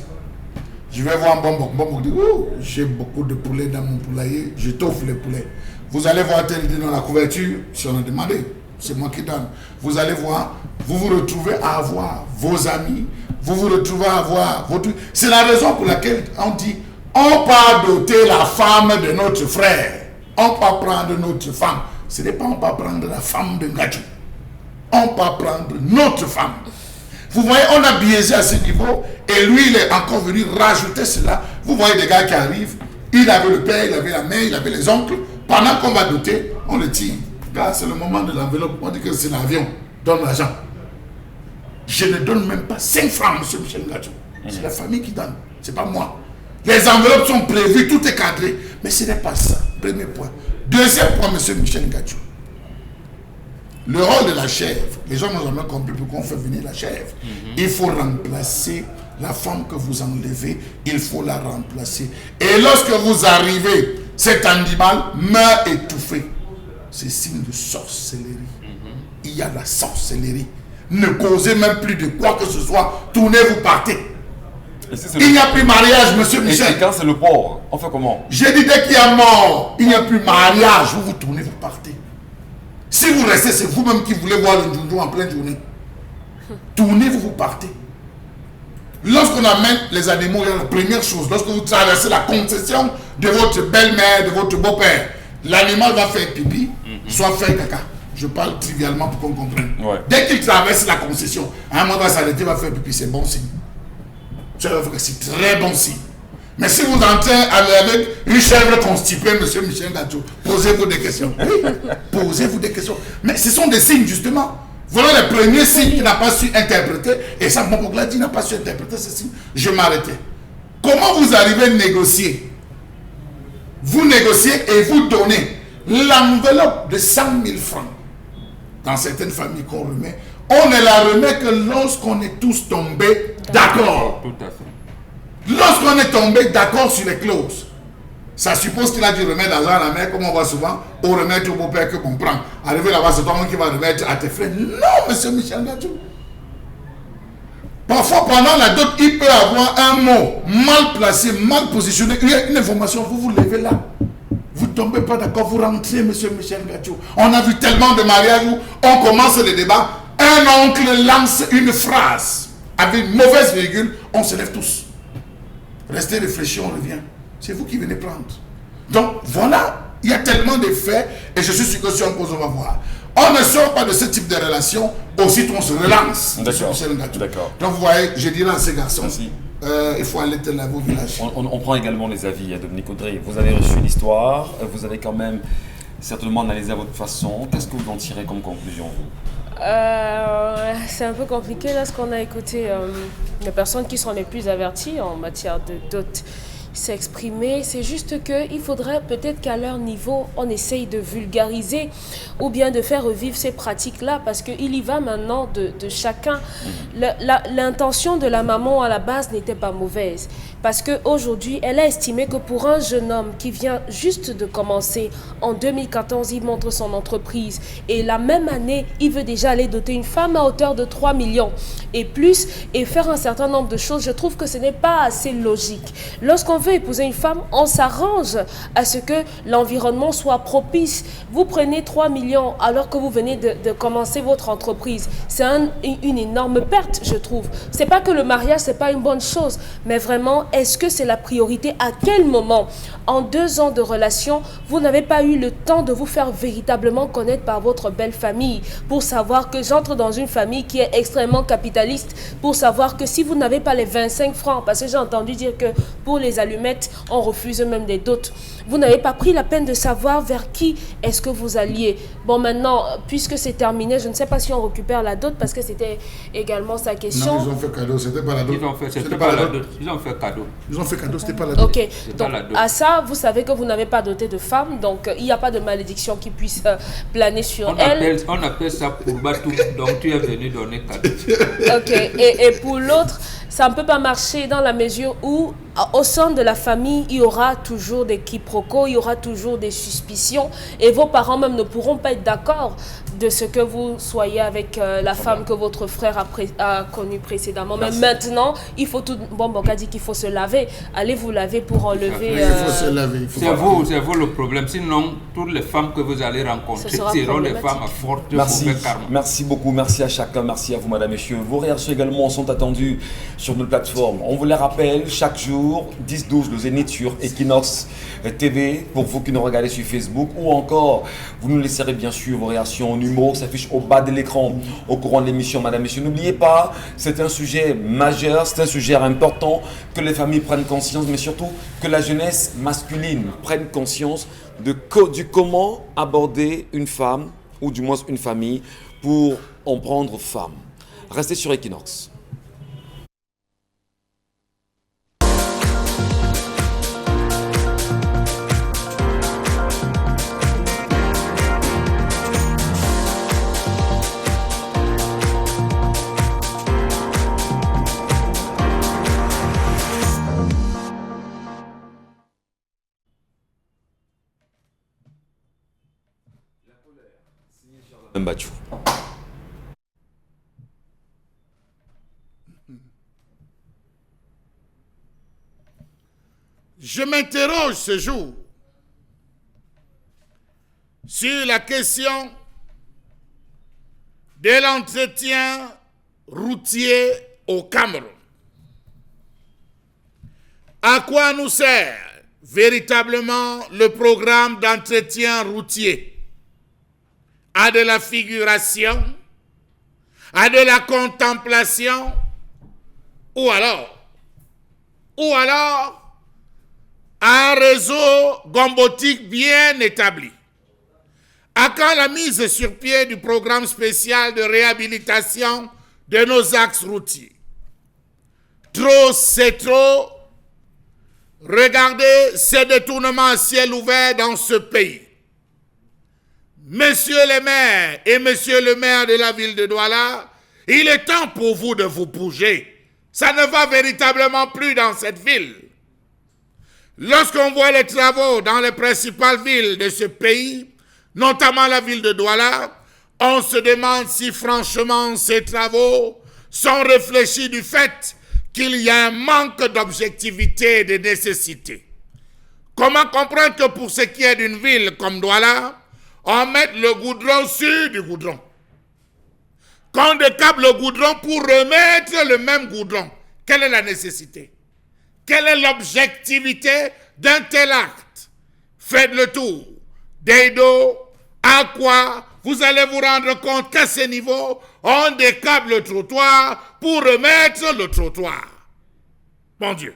Je vais voir Mbombo. Mbombo dit, oh, j'ai beaucoup de poulets dans mon poulailler, je t'offre les poulets. Vous allez voir tel dit dans la couverture, si on a demandé, c'est moi qui donne. Vous allez voir, vous vous retrouvez à avoir vos amis, vous vous retrouvez à avoir votre... C'est la raison pour laquelle on dit, on peut doter la femme de notre frère. On peut prendre notre femme. Ce n'est pas on peut prendre la femme de Ngatou. On peut prendre notre femme. Vous voyez, on a biaisé à ce niveau et lui, il est encore venu rajouter cela. Vous voyez des gars qui arrivent, il avait le père, il avait la mère, il avait les oncles. Pendant qu'on va doter, on le tire. Gars, c'est le moment de l'enveloppe. On dit que c'est l'avion. Donne l'argent. Je ne donne même pas 5 francs, monsieur Michel Ngatou. C'est la famille qui donne. C'est pas moi. Les enveloppes sont prévues, tout est cadré. Mais ce n'est pas ça. Premier point. Deuxième point, monsieur Michel Ngatou. Le rôle de la chèvre, les gens n'ont jamais compris pourquoi on fait venir la chèvre. Il faut remplacer la femme que vous enlevez, il faut la remplacer. Et lorsque vous arrivez, cet animal meurt étouffé. C'est signe de sorcellerie. Il y a la sorcellerie. Ne causez même plus de quoi que ce soit. Tournez, vous partez. Il n'y a plus mariage, monsieur Michel. Et quand c'est le port, on fait comment? J'ai dit dès qu'il y a mort, il n'y a plus mariage. Vous vous tournez, vous partez. Si vous restez, c'est vous-même qui voulez voir le joujou en pleine journée. Tournez, vous partez. Lorsqu'on amène les animaux, il y a la première chose, lorsque vous traversez la concession de votre belle-mère, de votre beau-père, l'animal va faire pipi, soit faire caca. Je parle trivialement pour qu'on comprenne. Ouais. Dès qu'il traverse la concession, un moment va s'arrêter, va faire pipi, c'est bon signe. C'est très bon signe. Mais si vous entrez avec une chèvre constipée, monsieur Michel Gadjo, posez-vous des questions. Oui, posez-vous des questions. Mais ce sont des signes, justement. Voilà les premiers signes qu'il n'a pas su interpréter. Et ça, mon oncle dit, n'a pas su interpréter ces signes. Je m'arrêtais. Comment vous arrivez à négocier? Vous négociez et vous donnez l'enveloppe de 100 000 francs. Dans certaines familles qu'on remet, on ne la remet que lorsqu'on est tous tombés d'accord. Tout à fait. Lorsqu'on est tombé d'accord sur les clauses, ça suppose qu'il a dû remettre l'argent à la mère, comme on voit souvent, ou remettre au beau-père que qu'on prend. Arrivé là-bas, c'est toi qui va remettre à tes frères. Non, monsieur Michel Gadjo. Parfois, pendant la dot, il peut avoir un mot mal placé, mal positionné. Il y a une information, vous vous levez là. Vous ne tombez pas d'accord, vous rentrez, monsieur Michel Gadjo. On a vu tellement de mariages où on commence le débat, un oncle lance une phrase avec une mauvaise virgule, on se lève tous. Restez réfléchis, on revient. C'est vous qui venez prendre. Donc donc, il y a tellement de faits, et je suis sûr que si on pose, on va voir. On ne sort pas de ce type de relation, aussitôt on se relance. D'accord. Donc vous voyez, je dirais à ces garçons, Merci. il faut aller tel au village. On prend également les avis, Dominique Audrey. Vous avez reçu l'histoire, vous avez quand même certainement analysé à votre façon. Qu'est-ce que vous en tirez comme conclusion, vous? C'est un peu compliqué lorsqu'on a écouté les personnes qui sont les plus averties en matière de dot s'exprimer. C'est juste qu'il faudrait peut-être qu'à leur niveau, on essaye de vulgariser ou bien de faire revivre ces pratiques-là, parce qu'il y va maintenant de chacun. L'intention de la maman à la base n'était pas mauvaise, parce qu'aujourd'hui, elle a estimé que pour un jeune homme qui vient juste de commencer, en 2014, il montre son entreprise, et la même année, il veut déjà aller doter une femme à hauteur de 3 millions et plus, et faire un certain nombre de choses. Je trouve que ce n'est pas assez logique. Lorsqu'on veut épouser une femme, on s'arrange à ce que l'environnement soit propice. Vous prenez 3 millions alors que vous venez de commencer votre entreprise. C'est une énorme perte, je trouve. C'est pas que le mariage, c'est pas une bonne chose, mais vraiment, est-ce que c'est la priorité? À quel moment, en 2 ans de relation, vous n'avez pas eu le temps de vous faire véritablement connaître par votre belle famille, pour savoir que j'entre dans une famille qui est extrêmement capitaliste, pour savoir que si vous n'avez pas les 25 francs, parce que j'ai entendu dire que pour les allumettes, on refuse même des dots, vous n'avez pas pris la peine de savoir vers qui est-ce que vous alliez. Bon, maintenant, puisque c'est terminé, je ne sais pas si on récupère la dot, parce que c'était également sa question. Non, ils ont fait cadeau, c'était pas la dot. C'était pas la dot. Ils ont fait cadeau. Ils ont fait cadeau, c'était pas la dot. Ok, donc à ça, vous savez que vous n'avez pas doté de femme, donc il n'y a pas de malédiction qui puisse planer sur elle. On appelle ça pour Batou, donc tu es venu donner cadeau. Ok, et pour l'autre, ça ne peut pas marcher dans la mesure où, au sein de la famille, il y aura toujours des quiproquos, il y aura toujours des suspicions, et vos parents même ne pourront pas être d'accord de ce que vous soyez avec la femme que votre frère a connue précédemment. Mais maintenant, il faut tout... Bon, Boka dit qu'il faut se laver. Allez vous laver pour enlever... Il faut se laver. C'est vous le problème. Sinon, toutes les femmes que vous allez rencontrer seront des femmes à forte mauvais karma. Merci beaucoup, merci à chacun, merci à vous, madame, messieurs. Vos réactions également sont attendues sur nos plateformes. On vous les rappelle, chaque jour, 10-12, le Zénith sur Equinox TV, pour vous qui nous regardez sur Facebook, ou encore, vous nous laisserez bien sûr vos réactions en numéro qui s'affiche au bas de l'écran au courant de l'émission, madame, messieurs. N'oubliez pas, c'est un sujet majeur, c'est un sujet important, que les familles prennent conscience, mais surtout que la jeunesse masculine prenne conscience du comment aborder une femme, ou du moins une famille, pour en prendre femme. Restez sur Equinox. Battu. je m'interroge ce jour sur la question de l'entretien routier au Cameroun. À quoi nous sert véritablement le programme d'entretien routier? À de la figuration, à de la contemplation, ou alors à un réseau gombotique bien établi. À quand la mise sur pied du programme spécial de réhabilitation de nos axes routiers? Trop, c'est trop. Regardez ces détournements à ciel ouvert dans ce pays. Monsieur le maire et monsieur le maire de la ville de Douala, il est temps pour vous de vous bouger. Ça ne va véritablement plus dans cette ville. Lorsqu'on voit les travaux dans les principales villes de ce pays, notamment la ville de Douala, on se demande si franchement ces travaux sont réfléchis du fait qu'il y a un manque d'objectivité et de nécessité. Comment comprendre que pour ce qui est d'une ville comme Douala, on mette le goudron sur du goudron? Qu'on décape le goudron pour remettre le même goudron. Quelle est la nécessité? Quelle est l'objectivité d'un tel acte? Faites le tour. Deido, à quoi vous allez vous rendre compte qu'à ce niveau, on décape le trottoir pour remettre le trottoir. Mon Dieu.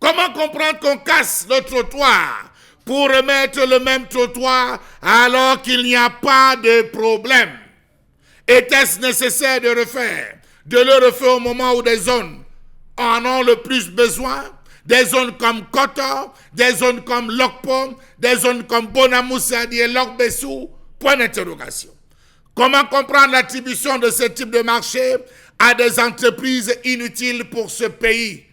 Comment comprendre qu'on casse le trottoir pour remettre le même trottoir alors qu'il n'y a pas de problème? Était-ce nécessaire de refaire? De le refaire au moment où des zones en ont le plus besoin? Des zones comme Koto, des zones comme Lokpom, des zones comme Bonamoussadi et Lokbessou? Point d'interrogation. Comment comprendre l'attribution de ce type de marché à des entreprises inutiles pour ce pays?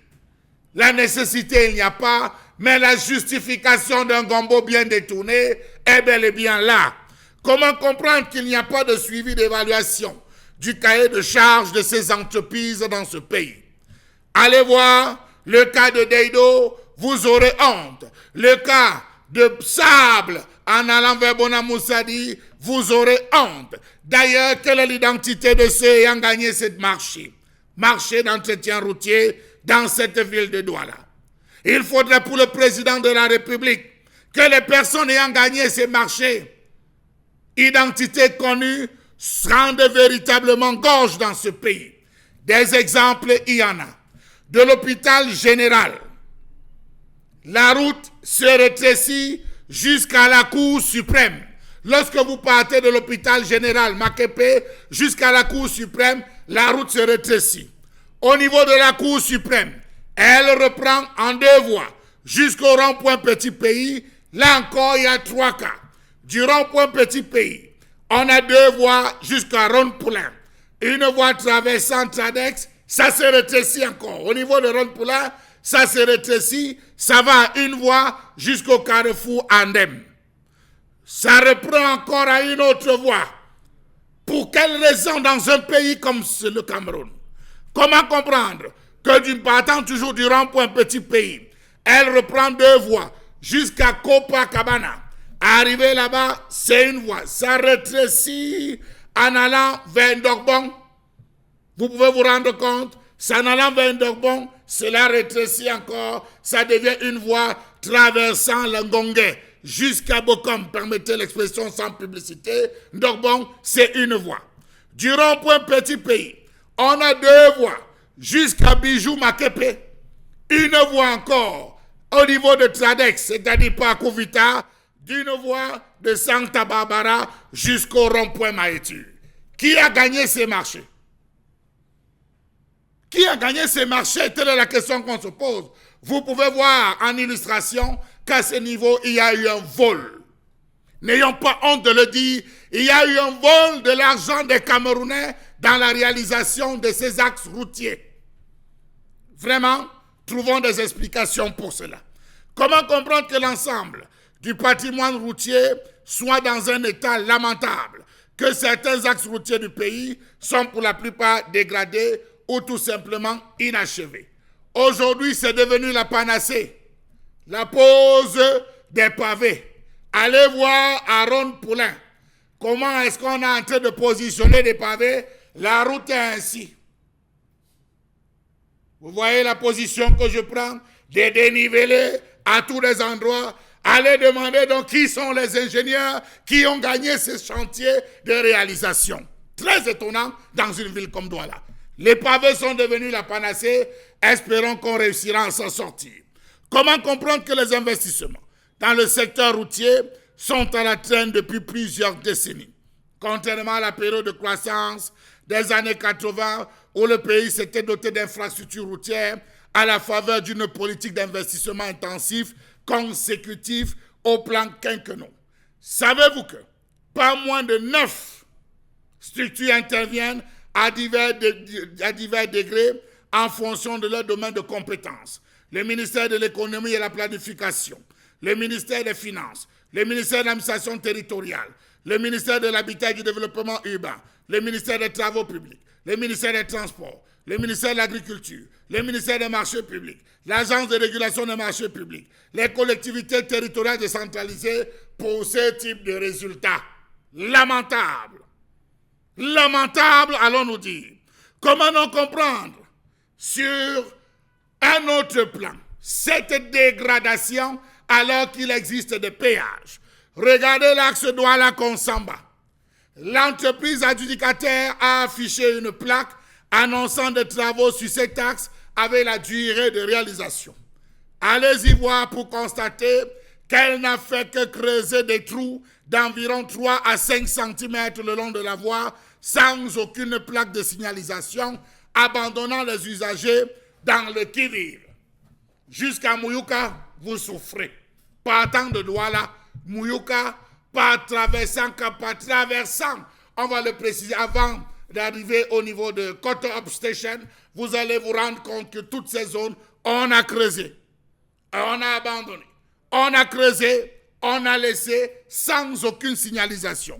La nécessité, il n'y a pas, mais la justification d'un gombo bien détourné est bel et bien là. Comment comprendre qu'il n'y a pas de suivi d'évaluation du cahier de charges de ces entreprises dans ce pays? Allez voir le cas de Deido, vous aurez honte. Le cas de Sable en allant vers Bonamoussadi, vous aurez honte. D'ailleurs, quelle est l'identité de ceux ayant gagné cette marché d'entretien routier dans cette ville de Douala? Il faudrait pour le président de la République que les personnes ayant gagné ces marchés, identité connue, rendent véritablement gorge dans ce pays. Des exemples, il y en a. De l'hôpital général, la route se rétrécit jusqu'à la Cour suprême. Lorsque vous partez de l'hôpital général Makepe jusqu'à la Cour suprême, la route se rétrécit. Au niveau de la Cour suprême, elle reprend en 2 voies jusqu'au rond-point Petit Pays. Là encore, il y a 3 cas. Du rond-point Petit Pays, on a 2 voies jusqu'à Ronde-Poulain. Une voie traversant Tradex, ça se rétrécit encore. Au niveau de Ronde-Poulain, ça se rétrécit, ça va à 1 voie jusqu'au carrefour Andem. Ça reprend encore à une autre voie. Pour quelle raison dans un pays comme le Cameroun? Comment comprendre que d'une partant toujours du rond-point Petit Pays, elle reprend 2 voies jusqu'à Copacabana. Arrivé là-bas, c'est 1 voie. Ça rétrécit en allant vers Ndogbon. Vous pouvez vous rendre compte, ça en allant vers Ndogbon, cela rétrécit encore, ça devient 1 voie traversant le Ngongé jusqu'à Bokom, permettez l'expression sans publicité. Ndogbon, c'est 1 voie. Du rond-point Petit Pays, on a 2 voies jusqu'à Bijou Makepe. 1 voie encore au niveau de Tradex, c'est-à-dire par Kouvita, d'une voie de Santa Barbara jusqu'au rond-point Maétu. Qui a gagné ces marchés? Qui a gagné ces marchés? Telle est la question qu'on se pose. Vous pouvez voir en illustration qu'à ce niveau, il y a eu un vol. N'ayons pas honte de le dire, il y a eu un vol de l'argent des Camerounais dans la réalisation de ces axes routiers. Vraiment, trouvons des explications pour cela. Comment comprendre que l'ensemble du patrimoine routier soit dans un état lamentable, que certains axes routiers du pays sont pour la plupart dégradés ou tout simplement inachevés? Aujourd'hui, c'est devenu la panacée. La pose des pavés. Allez voir à Ronde-Poulain. Comment est-ce qu'on est en train de positionner des pavés? La route est ainsi. Vous voyez la position que je prends? Des dénivelés à tous les endroits. Allez demander donc qui sont les ingénieurs qui ont gagné ce chantier de réalisation. Très étonnant dans une ville comme Douala. Les pavés sont devenus la panacée. Espérons qu'on réussira à s'en sortir. Comment comprendre que les investissements dans le secteur routier sont à la traîne depuis plusieurs décennies? Contrairement à la période de croissance des années 80 où le pays s'était doté d'infrastructures routières à la faveur d'une politique d'investissement intensif consécutif au plan quinquennal. Savez-vous que pas moins de 9 structures interviennent à divers degrés en fonction de leur domaine de compétences? Le ministère de l'économie et de la planification, le ministère des finances, le ministère de l'administration territoriale, le ministère de l'habitat et du développement urbain, le ministère des travaux publics, le ministère des transports, le ministère de l'agriculture, le ministère des marchés publics, l'agence de régulation des marchés publics, les collectivités territoriales décentralisées pour ce type de résultats. Lamentable. Lamentable, allons-nous dire. Comment non comprendre sur un autre plan cette dégradation alors qu'il existe des péages? Regardez l'axe Douala-Konsamba. L'entreprise adjudicataire a affiché une plaque annonçant des travaux sur cet axe avec la durée de réalisation. Allez-y voir pour constater qu'elle n'a fait que creuser des trous d'environ 3 à 5 cm le long de la voie sans aucune plaque de signalisation, abandonnant les usagers dans le qui-vive. Jusqu'à Mouyouka, vous souffrez. Partant de Douala, Mouyouka, pas traversant, on va le préciser, avant d'arriver au niveau de Koto Up Station, vous allez vous rendre compte que toutes ces zones, on a creusé, on a abandonné, on a creusé, on a laissé sans aucune signalisation.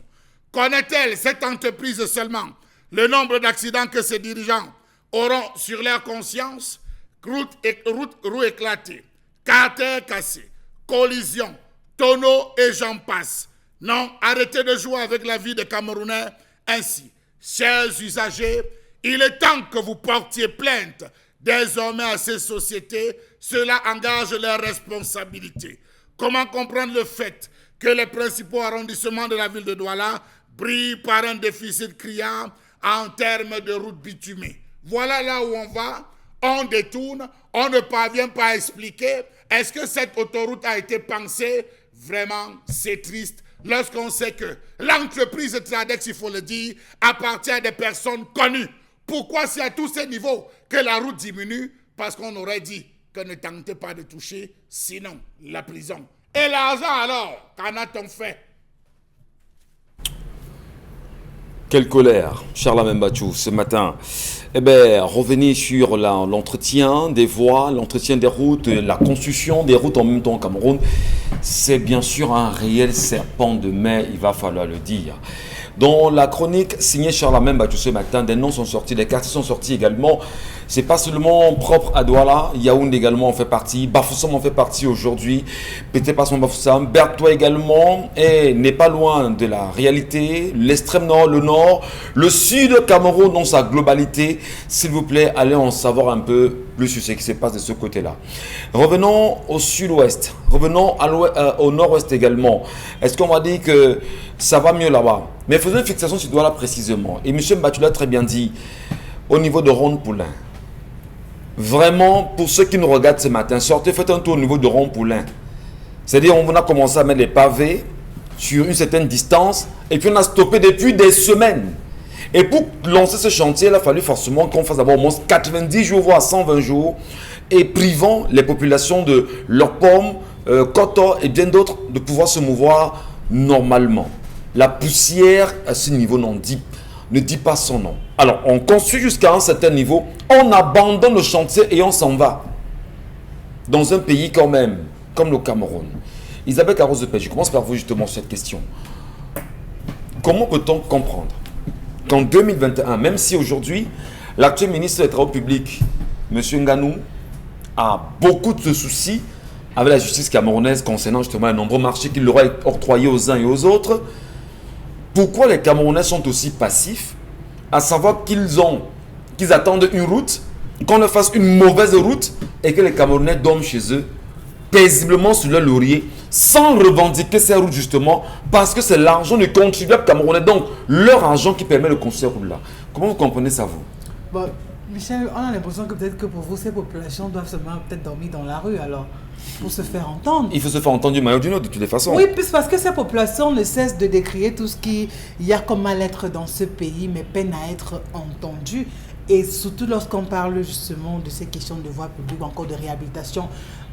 Connaît-elle, cette entreprise seulement, le nombre d'accidents que ses dirigeants auront sur leur conscience? Roues éclatées, carters cassés, collisions, tonneaux et j'en passe. Non, arrêtez de jouer avec la vie des Camerounais ainsi. Chers usagers, il est temps que vous portiez plainte désormais à ces sociétés. Cela engage leurs responsabilités. Comment comprendre le fait que les principaux arrondissements de la ville de Douala brillent par un déficit criant en termes de routes bitumées? Voilà là où on va, on détourne, on ne parvient pas à expliquer. Est-ce que cette autoroute a été pensée? Vraiment, c'est triste lorsqu'on sait que l'entreprise Tradex, il faut le dire, appartient à des personnes connues. Pourquoi c'est à tous ces niveaux que la route diminue? Parce qu'on aurait dit que ne tentez pas de toucher, sinon la prison. Et l'argent alors, qu'en a-t-on fait? Quelle colère, Charles Mbachou, ce matin. Eh bien, revenez sur l'entretien des voies, l'entretien des routes, la construction des routes en même temps au Cameroun. C'est bien sûr un réel serpent de mer, il va falloir le dire. Dans la chronique signée Charles Mbachou ce matin, des noms sont sortis, des quartiers sont sortis également. C'est pas seulement propre à Douala, Yaoundé également en fait partie, Bafoussam en fait partie aujourd'hui, Pété Passon Bafoussam, Bertois également, et n'est pas loin de la réalité, l'extrême nord, le nord, le sud Cameroun dans sa globalité. S'il vous plaît, allez en savoir un peu plus sur ce qui se passe de ce côté-là. Revenons au sud-ouest, revenons au nord-ouest également. Est-ce qu'on va dire que ça va mieux là-bas? Mais faisons une fixation sur Douala précisément. Et M. Mbachou l'a très bien dit, au niveau de Ronde-Poulain. Vraiment, pour ceux qui nous regardent ce matin, sortez, faites un tour au niveau de Ronde-Poulain. C'est-à-dire, on a commencé à mettre les pavés sur une certaine distance et puis on a stoppé depuis des semaines. Et pour lancer ce chantier, il a fallu forcément qu'on fasse d'abord au moins 90 jours, voire 120 jours, et privant les populations de leurs pommes, Koto et bien d'autres de pouvoir se mouvoir normalement. La poussière à ce niveau ne dit pas son nom. Alors, on construit jusqu'à un certain niveau, on abandonne le chantier et on s'en va. Dans un pays quand même, comme le Cameroun. Isabelle Carrozepé, je commence par vous justement sur cette question. Comment peut-on comprendre qu'en 2021, même si aujourd'hui, l'actuel ministre des Travaux publics, M. Nganou, a beaucoup de soucis avec la justice camerounaise concernant justement les nombreux marchés qu'il leur a octroyés aux uns et aux autres. Pourquoi les Camerounais sont aussi passifs, à savoir qu'ils attendent une route, qu'on leur fasse une mauvaise route et que les Camerounais dorment chez eux paisiblement sur leur laurier sans revendiquer ces routes justement parce que c'est l'argent du contribuable camerounais, donc leur argent qui permet de construire ces routes-là. Comment vous comprenez ça, vous? Bon, Michel, on a l'impression que peut-être que pour vous, ces populations doivent seulement peut-être dormir dans la rue alors, pour se faire entendre. Il faut se faire entendre d'une manière ou d'une autre, de toutes les façons. Oui, parce que ces populations ne cessent de décrier tout ce qu'il y a comme mal-être dans ce pays, mais peinent à être entendues. Et surtout lorsqu'on parle justement de ces questions de voie publique, encore de réhabilitation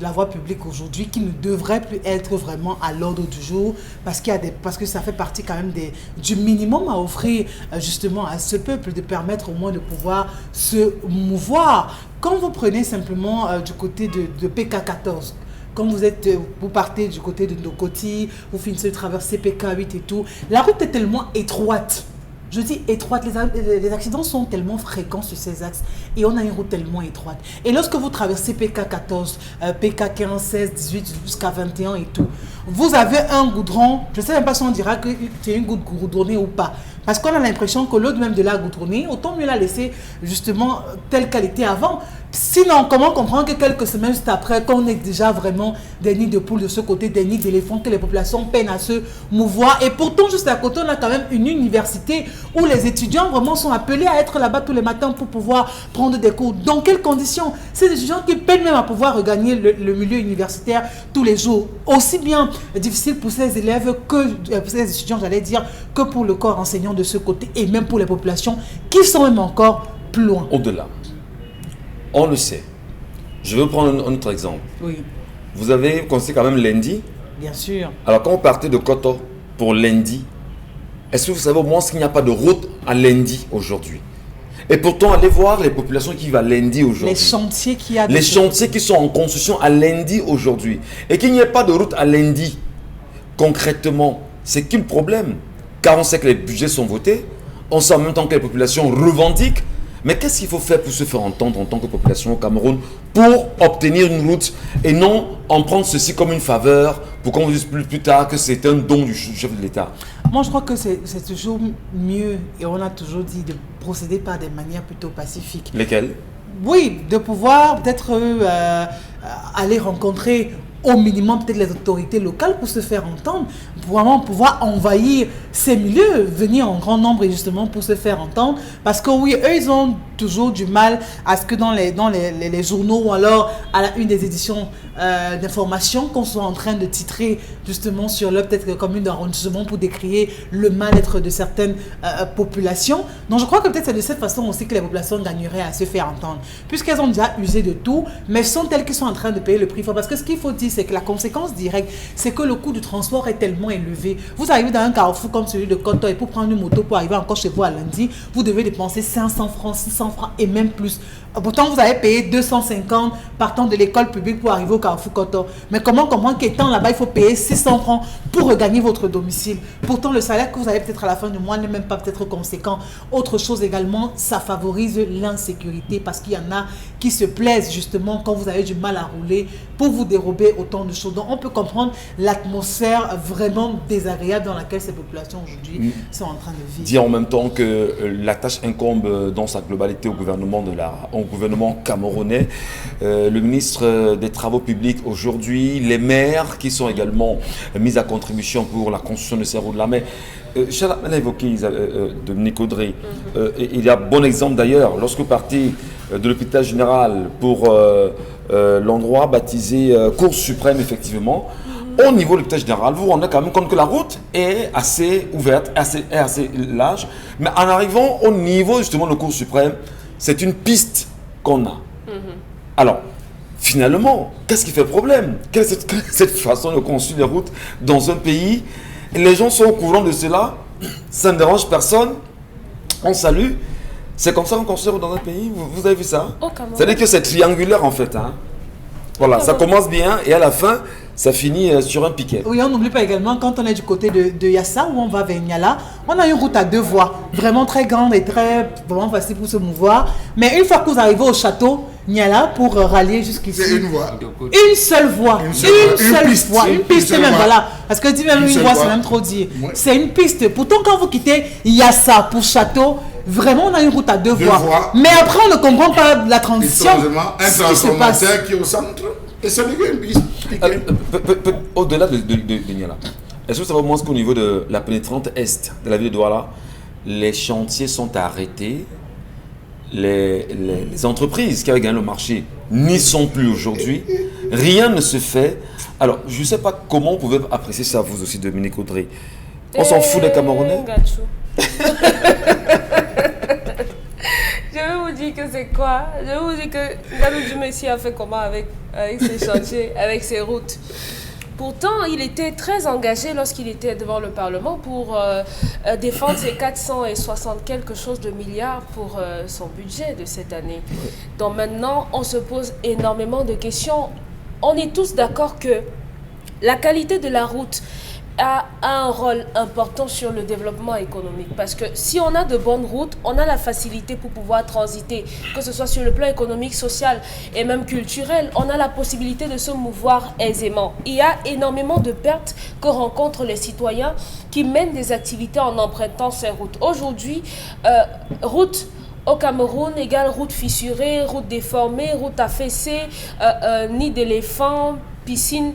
de la voie publique aujourd'hui, qui ne devrait plus être vraiment à l'ordre du jour, parce que ça fait partie quand même du minimum à offrir justement à ce peuple, de permettre au moins de pouvoir se mouvoir. Quand vous prenez simplement du côté de PK14, quand vous partez du côté de Ndokoti, vous finissez de traverser PK8 et tout, la route est tellement étroite. Je dis étroite, les accidents sont tellement fréquents sur ces axes et on a une route tellement étroite. Et lorsque vous traversez PK14, PK15, 16, 18 jusqu'à 21 et tout, vous avez un goudron, je ne sais même pas si on dira que c'est une goutte goudronnée ou pas. Parce qu'on a l'impression que l'autre même de la goudronnée, autant mieux la laisser justement telle qu'elle était avant. Sinon, comment comprendre que quelques semaines juste après, qu'on ait déjà vraiment des nids de poules de ce côté, des nids d'éléphants, que les populations peinent à se mouvoir. Et pourtant, juste à côté, on a quand même une université où les étudiants vraiment sont appelés à être là-bas tous les matins pour pouvoir prendre des cours. Dans quelles conditions? Ces étudiants qui peinent même à pouvoir regagner le milieu universitaire tous les jours. Aussi bien difficile pour ces élèves que pour ces étudiants, j'allais dire, que pour le corps enseignant de ce côté et même pour les populations qui sont même encore plus loin. Au-delà. On le sait. Je vais prendre un autre exemple. Oui. Vous avez construit quand même lundi. Bien sûr. Alors quand vous partez de Koto pour lundi, est-ce que vous savez au moins qu'il n'y a pas de route à lundi aujourd'hui? Et pourtant, allez voir les populations qui vivent à lundi aujourd'hui. Les chantiers qu'il y a. Les chantiers qui sont en construction à lundi aujourd'hui. Et qu'il n'y ait pas de route à lundi. Concrètement, c'est qui le problème? Car on sait que les budgets sont votés. On sait en même temps que les populations revendiquent. Mais qu'est-ce qu'il faut faire pour se faire entendre en tant que population au Cameroun pour obtenir une route et non en prendre ceci comme une faveur pour qu'on vous dise plus tard que c'est un don du chef de l'État? Moi, je crois que c'est toujours mieux, et on a toujours dit, de procéder par des manières plutôt pacifiques. Lesquelles? Oui, de pouvoir peut-être aller rencontrer au minimum peut-être les autorités locales pour se faire entendre, pour vraiment pouvoir envahir ces milieux, venir en grand nombre et justement pour se faire entendre. Parce que oui, eux, ils ont toujours du mal à ce que dans les journaux ou alors à la une des éditions d'information qu'on soit en train de titrer justement sur leur peut-être commune d'arrondissement pour décrier le mal-être de certaines populations. Donc je crois que peut-être c'est de cette façon aussi que les populations gagneraient à se faire entendre. Puisqu'elles ont déjà usé de tout, mais sont elles qui sont en train de payer le prix fort. Parce que ce qu'il faut dire, c'est que la conséquence directe, c'est que le coût du transport est tellement élevé. Vous arrivez dans un carrefour comme celui de Koto et pour prendre une moto pour arriver encore chez vous à lundi, vous devez dépenser 500 francs, 600 francs et même plus. Pourtant, vous avez payé 250 partant de l'école publique pour arriver au carrefour Koto. Mais comment comprendre qu'étant là-bas, il faut payer 600 francs pour regagner votre domicile? Pourtant, le salaire que vous avez peut-être à la fin du mois n'est même pas peut-être conséquent. Autre chose également, ça favorise l'insécurité parce qu'il y en a qui se plaisent justement quand vous avez du mal à rouler pour vous dérober autant de choses. Donc, on peut comprendre l'atmosphère vraiment désagréable dans laquelle ces populations aujourd'hui sont en train de vivre. Dire en même temps que la tâche incombe dans sa globalité au gouvernement camerounais, le ministre des Travaux publics aujourd'hui, les maires qui sont également mis à contribution pour la construction de ces routes-là. Mais Charles a évoqué Dominique Audrey. Il y a bon exemple d'ailleurs, lorsque vous partez de l'hôpital général pour l'endroit baptisé Cour suprême, effectivement, au niveau de l'hôpital général, vous vous rendez quand même compte que la route est assez ouverte, assez large. Mais en arrivant au niveau justement de la Cour suprême, c'est une piste qu'on a. Alors, finalement, qu'est-ce qui fait problème? Quelle est cette façon de construire les routes dans un pays? Les gens sont au courant de cela, ça ne dérange personne, on salue. C'est comme ça qu'on construit dans un pays, vous avez vu ça? C'est-à-dire que c'est triangulaire en fait. Hein. Voilà, ça commence bien et à la fin, ça finit sur un piquet. Oui, on n'oublie pas également, quand on est du côté de Yassa, où on va vers Niala, on a une route à 2 voies, vraiment très grande et vraiment facile pour se mouvoir. Mais une fois que vous arrivez au château, Niala pour rallier jusqu'ici. C'est une voie. Une seule voie. Une piste même, voilà. Parce que dit même une voie, c'est même trop dire. Ouais. C'est une piste. Pourtant, quand vous quittez Yassa pour Château, vraiment, on a une route à deux voies. Mais après, on ne comprend pas la transition. Un transformateur qui est au centre, et ça devient une piste. Au-delà de Niala, est-ce que vous savez au moins qu'au niveau de la pénétrante est de la ville de Douala, les chantiers sont arrêtés, les entreprises qui avaient gagné le marché n'y sont plus aujourd'hui, rien ne se fait. Alors, je ne sais pas comment vous pouvez apprécier ça, vous aussi, Dominique Audrey. On s'en fout des Camerounais. Je vais vous dire que c'est quoi. Je vais vous dire que Gadou Messi a fait comment avec ses chantiers, avec ses routes. Pourtant, il était très engagé lorsqu'il était devant le Parlement pour défendre ses 460 quelque chose de milliards pour son budget de cette année. Donc maintenant, on se pose énormément de questions. On est tous d'accord que la qualité de la route a un rôle important sur le développement économique. Parce que si on a de bonnes routes, on a la facilité pour pouvoir transiter, que ce soit sur le plan économique, social et même culturel. On a la possibilité de se mouvoir aisément. Il y a énormément de pertes que rencontrent les citoyens qui mènent des activités en empruntant ces routes. Aujourd'hui, route au Cameroun égale route fissurée, route déformée, route affaissée, nid d'éléphant, piscine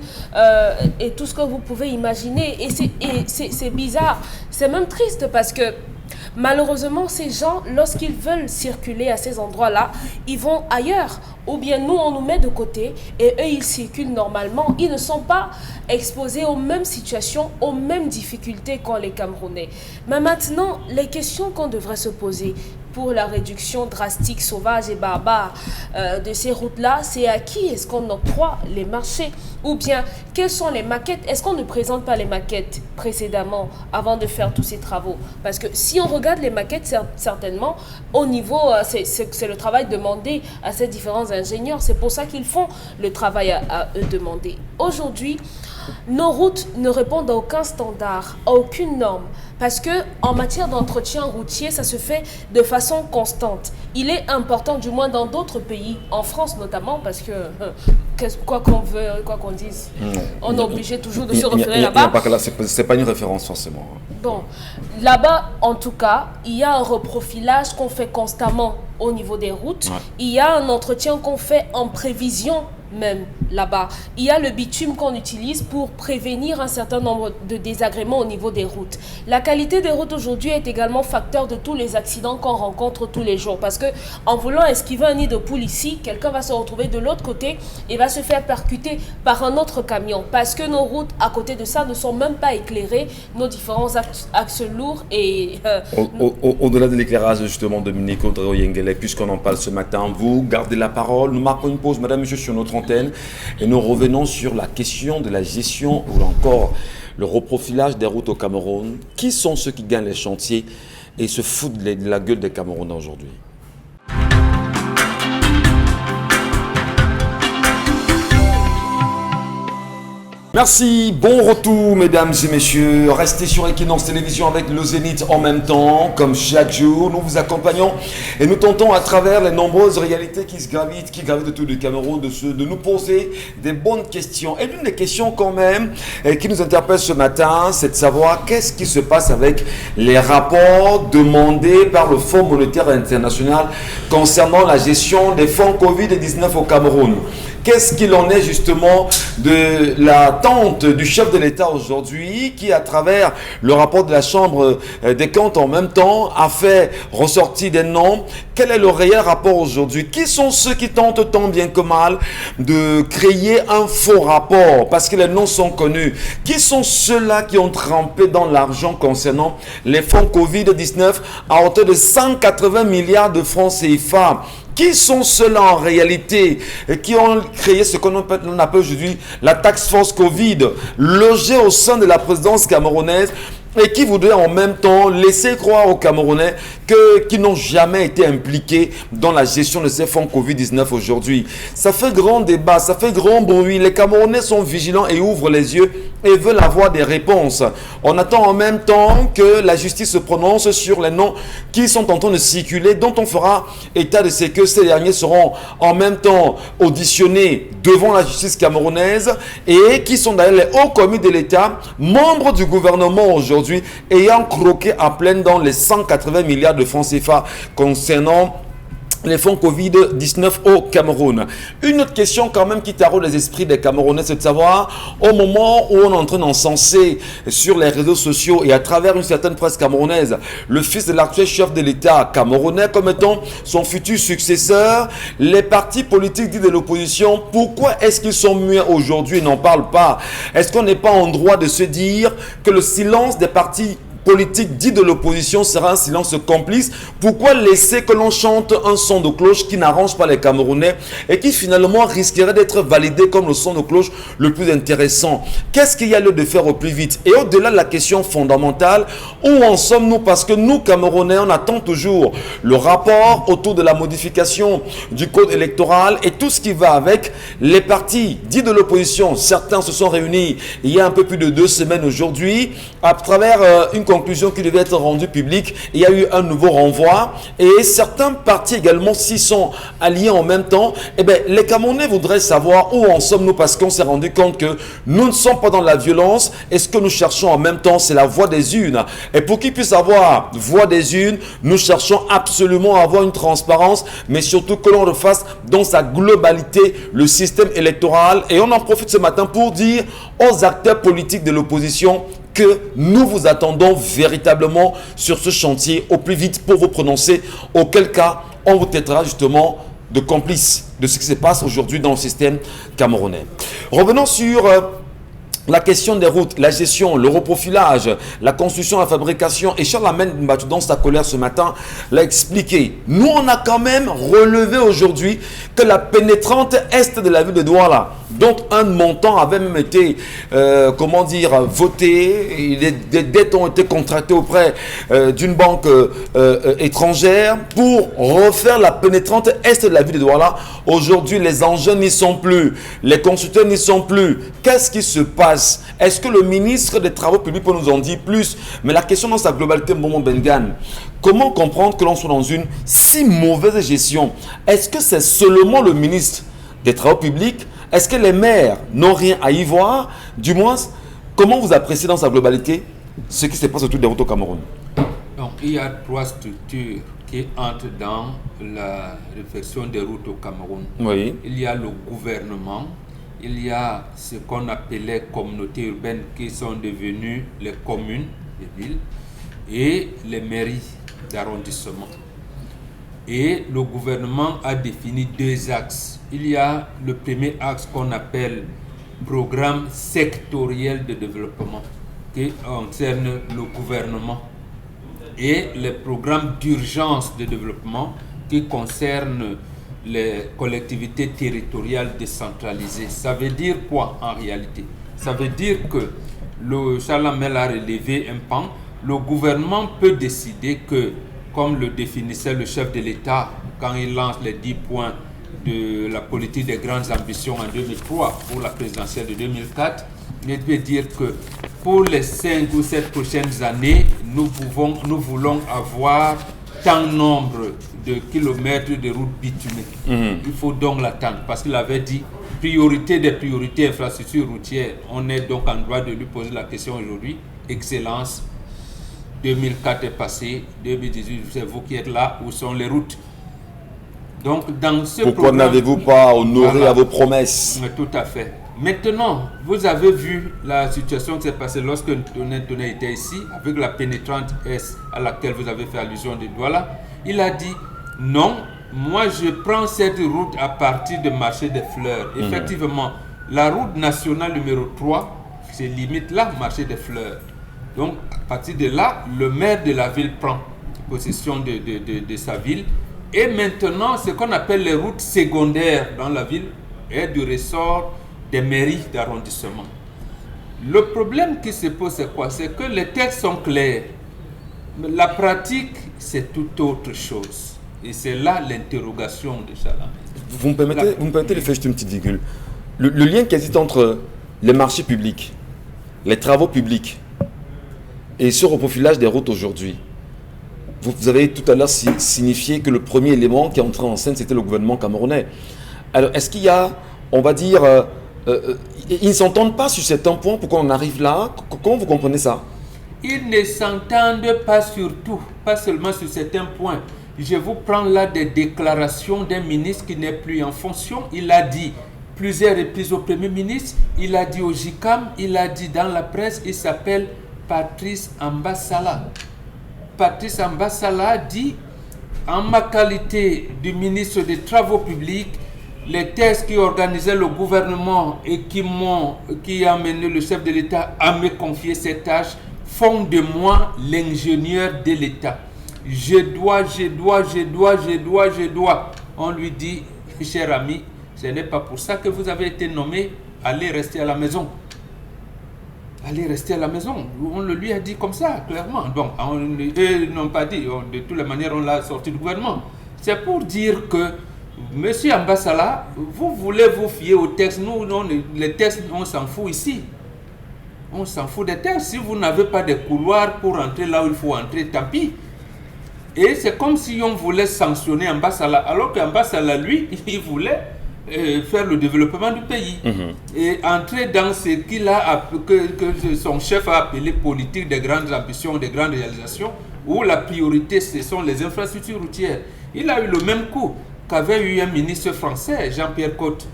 et tout ce que vous pouvez imaginer. Et c'est bizarre, c'est même triste parce que malheureusement, ces gens, lorsqu'ils veulent circuler à ces endroits-là, ils vont ailleurs. Ou bien nous, on nous met de côté et eux, ils circulent normalement. Ils ne sont pas exposés aux mêmes situations, aux mêmes difficultés qu'ont les Camerounais. Mais maintenant, les questions qu'on devrait se poser pour la réduction drastique, sauvage et barbare de ces routes-là, c'est à qui est-ce qu'on octroie les marchés? Ou bien, quelles sont les maquettes? Est-ce qu'on ne présente pas les maquettes précédemment avant de faire tous ces travaux? Parce que si on regarde les maquettes, certainement, au niveau, c'est le travail demandé à ces différents ingénieurs. C'est pour ça qu'ils font le travail à eux demander. Aujourd'hui, nos routes ne répondent à aucun standard, à aucune norme. Parce qu'en matière d'entretien routier, ça se fait de façon constante. Il est important, du moins dans d'autres pays, en France notamment, parce que quoi qu'on dise, on est obligé toujours de se référer là-bas. C'est pas une référence forcément. Bon, là-bas, en tout cas, il y a un reprofilage qu'on fait constamment au niveau des routes. Ouais. Il y a un entretien qu'on fait en prévision même là-bas. Il y a le bitume qu'on utilise pour prévenir un certain nombre de désagréments au niveau des routes. La qualité des routes aujourd'hui est également facteur de tous les accidents qu'on rencontre tous les jours. Parce que en voulant esquiver un nid de poule ici, quelqu'un va se retrouver de l'autre côté et va se faire percuter par un autre camion. Parce que nos routes, à côté de ça, ne sont même pas éclairées, nos différents axes lourds. Et au-delà de l'éclairage, justement, Dominique Audrey, puisqu'on en parle ce matin, vous gardez la parole. Nous marquons une pause, madame, monsieur, sur notre antenne et nous revenons sur la question de la gestion ou encore le reprofilage des routes au Cameroun. Qui sont ceux qui gagnent les chantiers et se foutent de la gueule des Camerounais aujourd'hui? Merci, bon retour mesdames et messieurs, restez sur Equinox Télévision avec le Zénith en même temps, comme chaque jour, nous vous accompagnons et nous tentons à travers les nombreuses réalités qui gravitent autour du Cameroun de nous poser des bonnes questions. Et l'une des questions quand même qui nous interpelle ce matin, c'est de savoir qu'est-ce qui se passe avec les rapports demandés par le Fonds monétaire international concernant la gestion des fonds Covid-19 au Cameroun. Qu'est-ce qu'il en est justement de l'attente du chef de l'État aujourd'hui qui, à travers le rapport de la Chambre des comptes en même temps, a fait ressortir des noms? Quel est le réel rapport aujourd'hui? Qui sont ceux qui tentent tant bien que mal de créer un faux rapport parce que les noms sont connus? Qui sont ceux-là qui ont trempé dans l'argent concernant les fonds Covid-19 à hauteur de 180 milliards de francs CFA? Qui sont ceux-là en réalité qui ont créé ce qu'on appelle aujourd'hui la task force Covid, logée au sein de la présidence camerounaise et qui voudraient en même temps laisser croire aux Camerounais qu'ils n'ont jamais été impliqués dans la gestion de ces fonds Covid-19 aujourd'hui. Ça fait grand débat, ça fait grand bruit. Les Camerounais sont vigilants et ouvrent les yeux et veulent avoir des réponses. On attend en même temps que la justice se prononce sur les noms qui sont en train de circuler, dont on fera état de ce que ces derniers seront en même temps auditionnés devant la justice camerounaise et qui sont d'ailleurs les hauts commis de l'État, membres du gouvernement aujourd'hui, ayant croqué à pleine dans les 180 milliards de francs CFA concernant les fonds Covid-19 au Cameroun. Une autre question quand même qui taraude les esprits des Camerounais, c'est de savoir, au moment où on est en train d'encenser sur les réseaux sociaux et à travers une certaine presse camerounaise, le fils de l'actuel chef de l'État camerounais comme étant son futur successeur, les partis politiques dits de l'opposition, pourquoi est-ce qu'ils sont muets aujourd'hui et n'en parlent pas? Est-ce qu'on n'est pas en droit de se dire que le silence des partis politique dit de l'opposition sera un silence complice? Pourquoi laisser que l'on chante un son de cloche qui n'arrange pas les Camerounais et qui finalement risquerait d'être validé comme le son de cloche le plus intéressant? Qu'est-ce qu'il y a lieu de faire au plus vite? Et au-delà de la question fondamentale, où en sommes-nous? Parce que nous, Camerounais, on attend toujours le rapport autour de la modification du code électoral et tout ce qui va avec. Les partis dits de l'opposition, certains se sont réunis il y a un peu plus de 2 semaines aujourd'hui à travers une conclusion qui devait être rendue publique. Il y a eu un nouveau renvoi et certains partis également s'y sont alliés en même temps. Eh bien, les Camerounais voudraient savoir où en sommes-nous parce qu'on s'est rendu compte que nous ne sommes pas dans la violence et ce que nous cherchons en même temps, c'est la voix des urnes. Et pour qu'ils puissent avoir voix des urnes, nous cherchons absolument à avoir une transparence, mais surtout que l'on refasse dans sa globalité le système électoral. Et on en profite ce matin pour dire aux acteurs politiques de l'opposition que nous vous attendons véritablement sur ce chantier au plus vite pour vous prononcer, auquel cas on vous traitera justement de complice de ce qui se passe aujourd'hui dans le système camerounais. Revenons sur la question des routes, la gestion, le reprofilage, la construction, la fabrication. Et Charles Amène Mbatou, dans sa colère ce matin, l'a expliqué. Nous, on a quand même relevé aujourd'hui que la pénétrante est de la ville de Douala, dont un montant avait même été, voté. Des dettes ont été contractées auprès d'une banque étrangère pour refaire la pénétrante est de la ville de Douala. Aujourd'hui, les engins n'y sont plus, les constructeurs n'y sont plus. Qu'est-ce qui se passe? Est-ce que le ministre des Travaux publics peut nous en dire plus? Mais la question dans sa globalité, Momo Bengan, comment comprendre que l'on soit dans une si mauvaise gestion? Est-ce que c'est seulement le ministre des Travaux publics? Est-ce que les maires n'ont rien à y voir? Du moins, comment vous appréciez dans sa globalité ce qui se passe autour des routes au Cameroun? Donc, il y a 3 structures qui entrent dans la réflexion des routes au Cameroun. Oui. Il y a le gouvernement, il y a ce qu'on appelait communautés urbaines qui sont devenues les communes, les villes, et les mairies d'arrondissement. Et le gouvernement a défini 2 axes. Il y a le premier axe qu'on appelle programme sectoriel de développement qui concerne le gouvernement et les programmes d'urgence de développement qui concernent les collectivités territoriales décentralisées. Ça veut dire quoi en réalité? Ça veut dire que le Charles Amel a relevé un pan. Le gouvernement peut décider que, comme le définissait le chef de l'État quand il lance les 10 points de la politique des grandes ambitions en 2003 pour la présidentielle de 2004, il peut dire que pour les 5 ou 7 prochaines années, nous voulons avoir tant nombre de kilomètres de routes bitumées. Il faut donc l'attendre parce qu'il avait dit priorité des priorités infrastructures routières. On est donc en droit de lui poser la question aujourd'hui. Excellence, 2004 est passé, 2018, c'est vous qui êtes là, où sont les routes? Donc, dans ce Pourquoi n'avez-vous pas honoré à vos promesses? Tout à fait. Maintenant, vous avez vu la situation qui s'est passée lorsque Tonnet était ici, avec la pénétrante S à laquelle vous avez fait allusion de Douala. Il a dit non, moi je prends cette route à partir du marché des fleurs. Effectivement, la route nationale numéro 3, c'est limite là, marché des fleurs. Donc, à partir de là, le maire de la ville prend possession de sa ville. Et maintenant, ce qu'on appelle les routes secondaires dans la ville est du ressort des mairies d'arrondissement. Le problème qui se pose, c'est quoi? C'est que les textes sont clairs. Mais la pratique, c'est tout autre chose. Et c'est là l'interrogation de Chalam. Vous me permettez de faire juste une petite virgule. Le lien qui existe entre les marchés publics les travaux publics et ce reprofilage des routes aujourd'hui, vous avez tout à l'heure signifié que le premier élément qui est entré en scène, c'était le gouvernement camerounais. Alors, est-ce qu'il y a, on va dire, ils ne s'entendent pas sur certains points pour qu'on arrive là? Comment vous comprenez ça? Ils ne s'entendent pas sur tout, pas seulement sur certains points. Je vous prends là des déclarations d'un ministre qui n'est plus en fonction. Il a dit plusieurs reprises au Premier ministre, il a dit au JICAM, il a dit dans la presse, il s'appelle Patrice Ambassala. Patrice Ambassala dit, en ma qualité de ministre des Travaux publics, les thèses qui organisaient le gouvernement et qui a amené le chef de l'État à me confier ces tâches font de moi l'ingénieur de l'État. Je dois. On lui dit, cher ami, ce n'est pas pour ça que vous avez été nommé, allez rester à la maison. Allez rester à la maison. On le lui a dit comme ça, clairement. Donc, eux n'ont pas dit, de toutes les manières, on l'a sorti du gouvernement. C'est pour dire que, monsieur Ambassala, vous voulez vous fier aux textes. Nous, non, les textes, on s'en fout ici. On s'en fout des textes. Si vous n'avez pas de couloir pour entrer là où il faut entrer, tant pis. Et c'est comme si on voulait sanctionner Ambassala, alors qu'Ambassala, lui, il voulait faire le développement du pays et entrer dans ce qu'il a que son chef a appelé politique des grandes ambitions, des grandes réalisations, où la priorité ce sont les infrastructures routières. Il a eu le même coup qu'avait eu un ministre français, Jean-Pierre Cotte.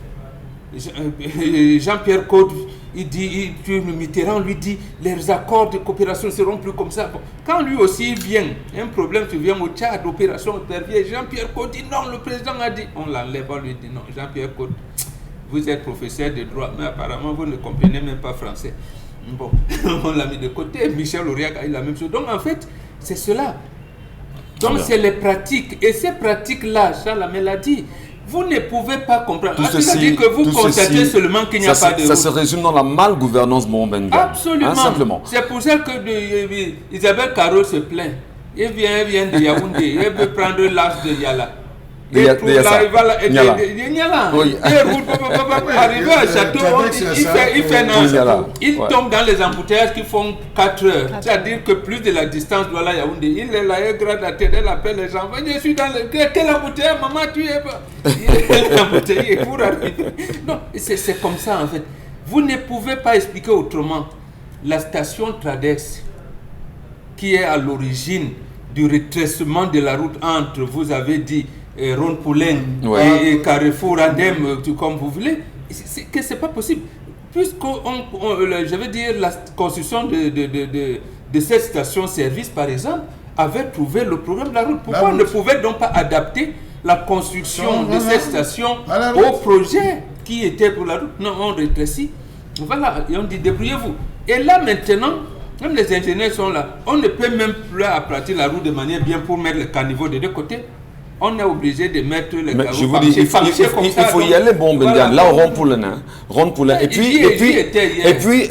Jean-Pierre Cotte, Mitterrand lui dit les accords de coopération seront plus comme ça. Bon, quand lui aussi vient, un problème survient au Tchad, opération Pervier, Jean-Pierre Cotte dit non, le président a dit, on l'enlève, on lui dit non, Jean-Pierre Cotte, vous êtes professeur de droit, mais apparemment vous ne comprenez même pas français. Bon, on l'a mis de côté, Michel Auriac a eu la même chose. Donc en fait, c'est cela. Donc c'est les pratiques, et ces pratiques-là, Charles Amel a dit, vous ne pouvez pas comprendre. C'est-à-dire que vous constatez seulement qu'il n'y a pas de route. Ça se résume dans la malgouvernance Mohamed. Absolument. Simplement. C'est pour ça que Isabelle Caro se plaint. Il vient de Yaoundé, il veut prendre l'âge de Yala. Et pour là, il va Niala. Arrivé à Château, il tombe dans les embouteillages qui font 4 heures. C'est-à-dire que plus de la distance de la Yaoundé. Il est là, il gratte la tête, elle appelle les gens. Je suis dans le. Quel embouteillage, maman, tu es pas. Il est embouteillé pour arriver. Non, c'est comme ça en fait. Vous ne pouvez pas expliquer autrement. La station Tradex, qui est à l'origine du rétrécissement de la route entre, vous avez dit, Ron Poulain et Carrefour Adem, comme vous voulez, c'est pas possible. Puisque je veux dire, la construction de cette station-service, par exemple, avait trouvé le problème de la route. Pourquoi on ne pouvait donc pas adapter la construction de cette station au projet qui était pour la route? Non, on rétrécit. Voilà, et on dit débrouillez-vous. Et là maintenant, même les ingénieurs sont là. On ne peut même plus aplatir la route de manière bien pour mettre le caniveau de deux côtés. On est obligé de mettre les carreaux. Je vous dis, il faut y aller, bon, voilà, là, on rentre pour le nain. Et puis,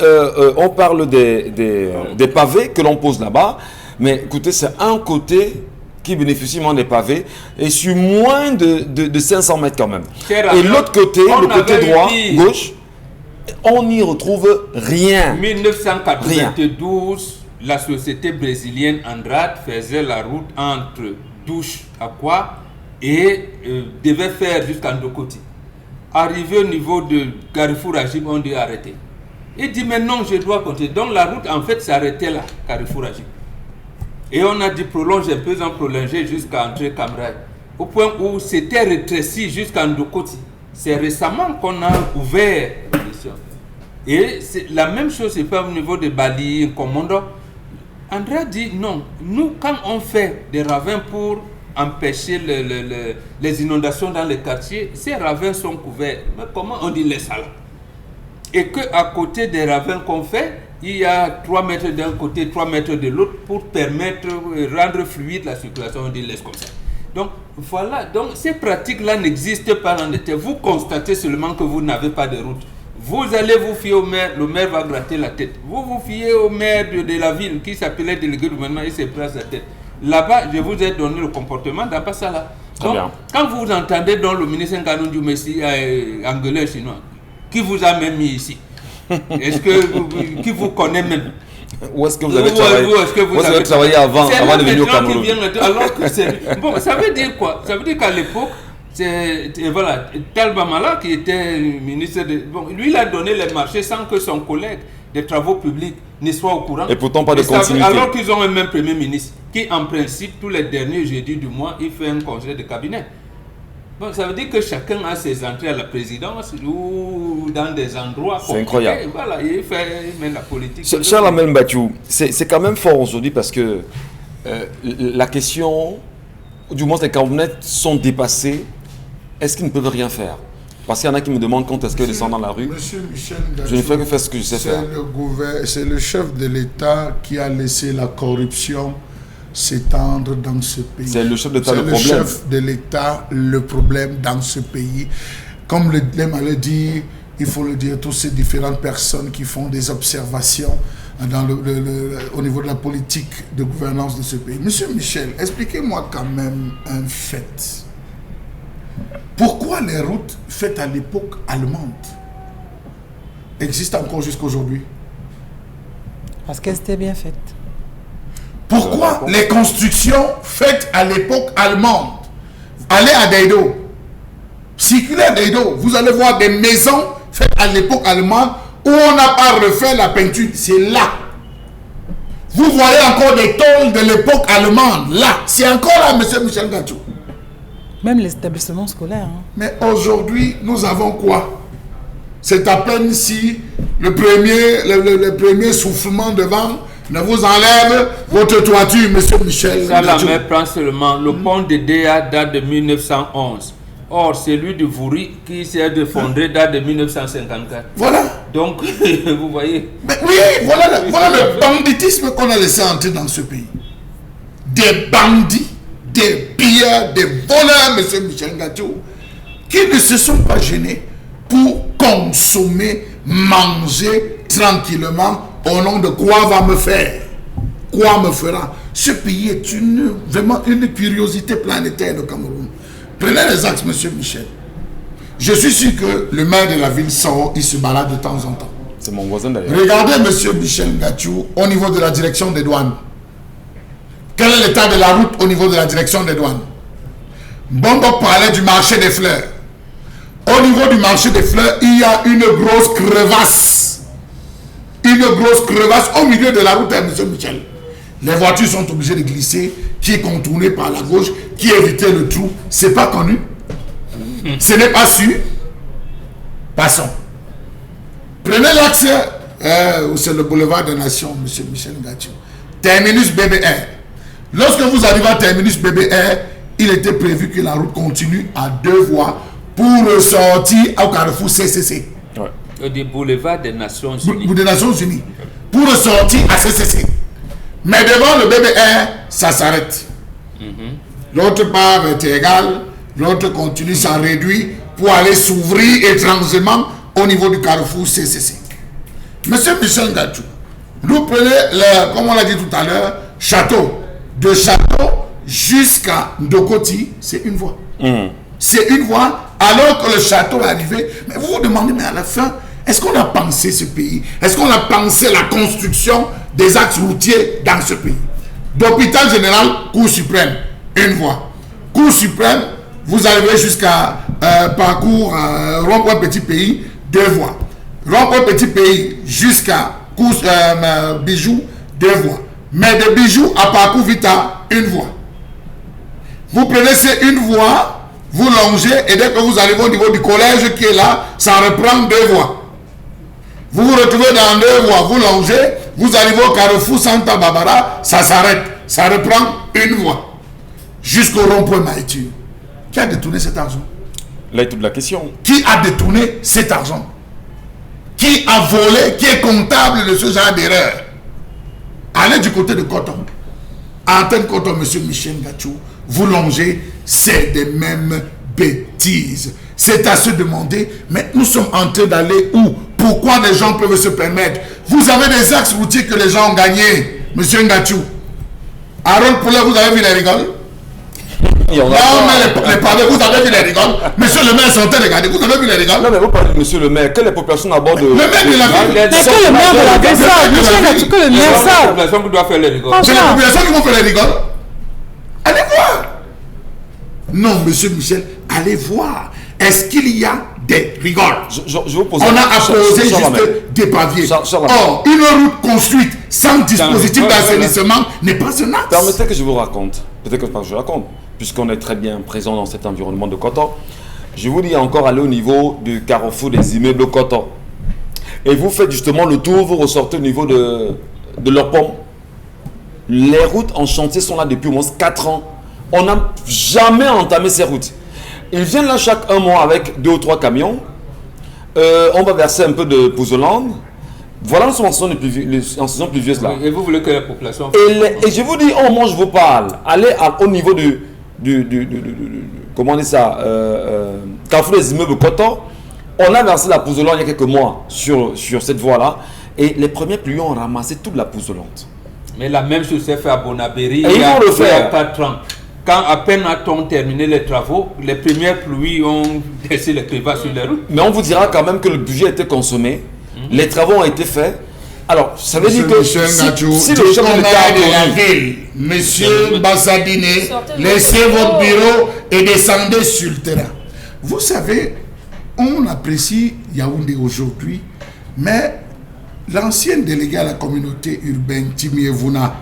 on parle des pavés que l'on pose là-bas. Mais écoutez, c'est un côté qui bénéficie moins des pavés et sur moins de 500 mètres quand même. Et l'autre côté, le côté droit, gauche, on n'y retrouve rien. 1992, la société brésilienne Andrade faisait la route entre Douche à quoi et devait faire jusqu'à Ndokoti. Arrivé au niveau de Carrefour Agib, on dit arrêter. Il dit mais non, je dois continuer. Donc la route en fait s'arrêtait là, Carrefour Agib. Et on a dit prolonge un peu, on prolongé jusqu'à André Camrail. Au point où c'était rétréci jusqu'à Ndokoti. C'est récemment qu'on a ouvert l'émission. Et c'est la même chose se fait au niveau de Bali, Commando. André dit non, nous quand on fait des ravins pour empêcher les inondations dans les quartiers, ces ravins sont couverts. Mais comment on dit laisse ça là? Et qu'à côté des ravins qu'on fait, il y a 3 mètres d'un côté, 3 mètres de l'autre pour permettre, rendre fluide la circulation, on dit laisse comme ça. Donc voilà, donc ces pratiques-là n'existent pas dans les terres. Vous constatez seulement que vous n'avez pas de route. Vous allez vous fier au maire, le maire va gratter la tête. Vous vous fiez au maire de la ville qui s'appelait délégué du gouvernement, il se place la tête. Là-bas, je vous ai donné le comportement d'Ambassala. Donc, quand vous entendez dans le ministre Nganou du Messi anglais chinois, qui vous a même mis ici, Est-ce que qui vous connaît même? Où est-ce que vous avez travaillé? Où est-ce que vous avez travaillé avant de venir au Cameroun? Alors que c'est... Bon, ça veut dire quoi? Ça veut dire qu'à l'époque, voilà, Talba Mala qui était ministre de... Bon, lui, il a donné les marchés sans que son collègue des travaux publics ne soit au courant. Et pourtant pas de continuité. Alors qu'ils ont un même premier ministre qui, en principe, tous les derniers jeudis du mois, il fait un conseil de cabinet. Bon, ça veut dire que chacun a ses entrées à la présidence ou dans des endroits. C'est incroyable. Voilà, il mène la politique. Cher Lamel Mbathio, c'est quand même fort aujourd'hui parce que la question, du moins les Camerounais sont dépassés. Est-ce qu'ils ne peuvent rien faire? Parce qu'il y en a qui me demandent quand est-ce qu'ils descendent dans la rue. Monsieur Michel Gachou, je ne fais que faire ce que je sais faire. C'est le chef de l'État qui a laissé la corruption s'étendre dans ce pays. C'est le chef de l'État le problème. C'est le chef de l'État le problème dans ce pays. Comme l'aime à le dire, il faut le dire, toutes ces différentes personnes qui font des observations au niveau de la politique de gouvernance de ce pays. Monsieur Michel, expliquez-moi quand même un fait. Pourquoi les routes faites à l'époque allemande existent encore jusqu'à aujourd'hui? Parce qu'elles étaient bien faites. Pourquoi les constructions faites à l'époque allemande? Allez à Deido, circulez à Deido, vous allez voir des maisons faites à l'époque allemande où on n'a pas refait la peinture. C'est là. Vous voyez encore des tôles de l'époque allemande. Là, c'est encore là, monsieur Michel Gachou. Même les établissements scolaires. Hein. Mais aujourd'hui, nous avons quoi? C'est à peine si le premier soufflement de vent ne vous enlève votre toiture, monsieur Michel. Ça, la mer prend seulement. Le pont de Déa date de 1911. Or, celui de Vouri qui s'est effondré date de 1954. Voilà. Donc, vous voyez. Mais oui, voilà le banditisme qu'on a laissé entrer dans ce pays. Des bandits, des pilleurs, des voleurs, monsieur Michel Gachou, qui ne se sont pas gênés pour consommer, manger tranquillement au nom de quoi va me faire, quoi me fera. Ce pays est vraiment une curiosité planétaire de Cameroun. Prenez les axes, monsieur Michel. Je suis sûr que le maire de la ville sort, il se balade de temps en temps. C'est mon voisin d'ailleurs. Regardez, monsieur Michel Gachou, au niveau de la direction des douanes. Quel est l'état de la route au niveau de la direction des douanes? Bongo parlait du marché des fleurs. Au niveau du marché des fleurs, il y a une grosse crevasse. Une grosse crevasse au milieu de la route, monsieur Michel. Les voitures sont obligées de glisser, qui est contourné par la gauche, qui évitait le trou. C'est pas connu. Ce n'est pas sûr. Passons. Prenez l'axe, c'est le boulevard des Nations, monsieur Michel Gachou. Terminus BBR. Lorsque vous arrivez à Terminus BBR, il était prévu que la route continue à 2 voies pour ressortir au carrefour CCC. Ouais. Du boulevard des Nations Unies. Des Nations Unies. Pour ressortir à CCC. Mais devant le BBR, ça s'arrête. L'autre part est égale, l'autre continue, ça réduit pour aller s'ouvrir étrangement au niveau du carrefour CCC. Monsieur Michel Gachou, nous prenez, comme on l'a dit tout à l'heure, château. De Château jusqu'à Ndokoti, c'est une voie. C'est une voie, alors que le château est arrivé. Mais vous vous demandez, mais à la fin, est-ce qu'on a pensé ce pays? Est-ce qu'on a pensé la construction des axes routiers dans ce pays? D'hôpital général, Cour suprême, une voie. Cour suprême, vous arrivez jusqu'à parcours rond-point Petit Pays, 2 voies. Rond-point Petit Pays jusqu'à Bijou, 2 voies. Mais de Bijoux à parcours Vita, une voie. Vous prenez ces une voie, vous longez, et dès que vous arrivez au niveau du collège qui est là, ça reprend 2 voies. Vous vous retrouvez dans 2 voies, vous longez, vous arrivez au carrefour Santa Barbara, ça s'arrête, ça reprend une voie. Jusqu'au rond-point Maïtur. Qui a détourné cet argent? Là est toute la question. Qui a détourné cet argent? Qui a volé, qui est comptable de ce genre d'erreur? Allez du côté de Coton. Antenne Coton, monsieur Michel Gachou, vous longez, c'est des mêmes bêtises. C'est à se demander, mais nous sommes en train d'aller où? Pourquoi les gens peuvent se permettre? Vous avez des axes routiers que les gens ont gagnés, monsieur Gachou. Harold Poulet, vous avez vu les rigoles? Il y en a Non, mais les parlez, vous avez vu les rigoles. Monsieur le maire s'entend regarder, vous avez vu les rigoles. Non, mais vous parlez de monsieur le maire. Quelle est la population d'abord de... Le maire de la ville. Mais que le maire de la ville ça, Michel Gachou, que le maire C'est la ça. population qui doit faire les rigoles. C'est la population qui vont faire les rigoles. Allez voir. Non, monsieur Michel, allez voir. Est-ce qu'il y a des rigoles? Je vous pose On a apposé juste des papiers. Or, une route construite sans dispositif d'assainissement n'est pas un axe. Permettez que je vous raconte. Peut-être que je raconte, puisqu'on est très bien présent dans cet environnement de Koto. Je vous dis encore aller au niveau du carrefour des immeubles de Koto. Et vous faites justement le tour, vous ressortez au niveau de leur pont. Les routes en chantier sont là depuis au moins 4 ans. On n'a jamais entamé ces routes. Ils viennent là chaque 1 mois avec 2 ou 3 camions. On va verser un peu de pouzzolande. Voilà, nous sommes en saison pluvieuse là. Et vous voulez que la population... Et je vous dis, au moment où je vous parle, allez au niveau du comment on dit ça, carrefour des immeubles Koto. On a versé la pouzzolande il y a quelques mois sur cette voie-là. Et les premiers pluies ont ramassé toute la pouzzolande. Mais la même chose s'est fait à Bonabéry il y a 4 ans. Quand à peine a-t-on terminé les travaux, les premières pluies ont laissé les crevasses sur les routes. Mais on vous dira quand même que le budget a été consommé, les travaux ont été faits. Alors, ça veut dire que si le chef de l'État de la ville, monsieur Bassadine, laissez votre bureau et descendez sur le terrain. Vous savez, on apprécie Yaoundé aujourd'hui, mais l'ancien délégué à la communauté urbaine, Timi Evuna,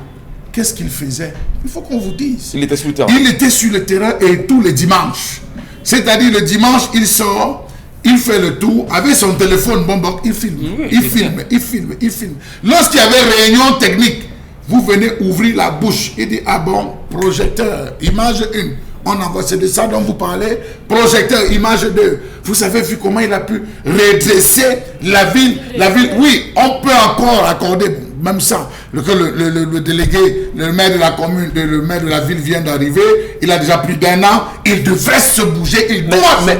qu'est-ce qu'il faisait? Il faut qu'on vous dise. Il était sur le terrain. Il était sur le terrain et tous les dimanches. C'est-à-dire le dimanche, il sort, il fait le tour, avec son téléphone, il filme. Il filme. Lorsqu'il y avait réunion technique, vous venez ouvrir la bouche et dire, ah bon, projecteur, image 1. On envoie, c'est de ça dont vous parlez. Projecteur, image 2. Vous avez vu comment il a pu redresser la ville. Oui, on peut encore accorder même ça. Le délégué, le maire de la commune, le maire de la ville vient d'arriver. Il a déjà plus d'1 an. Il devrait se bouger.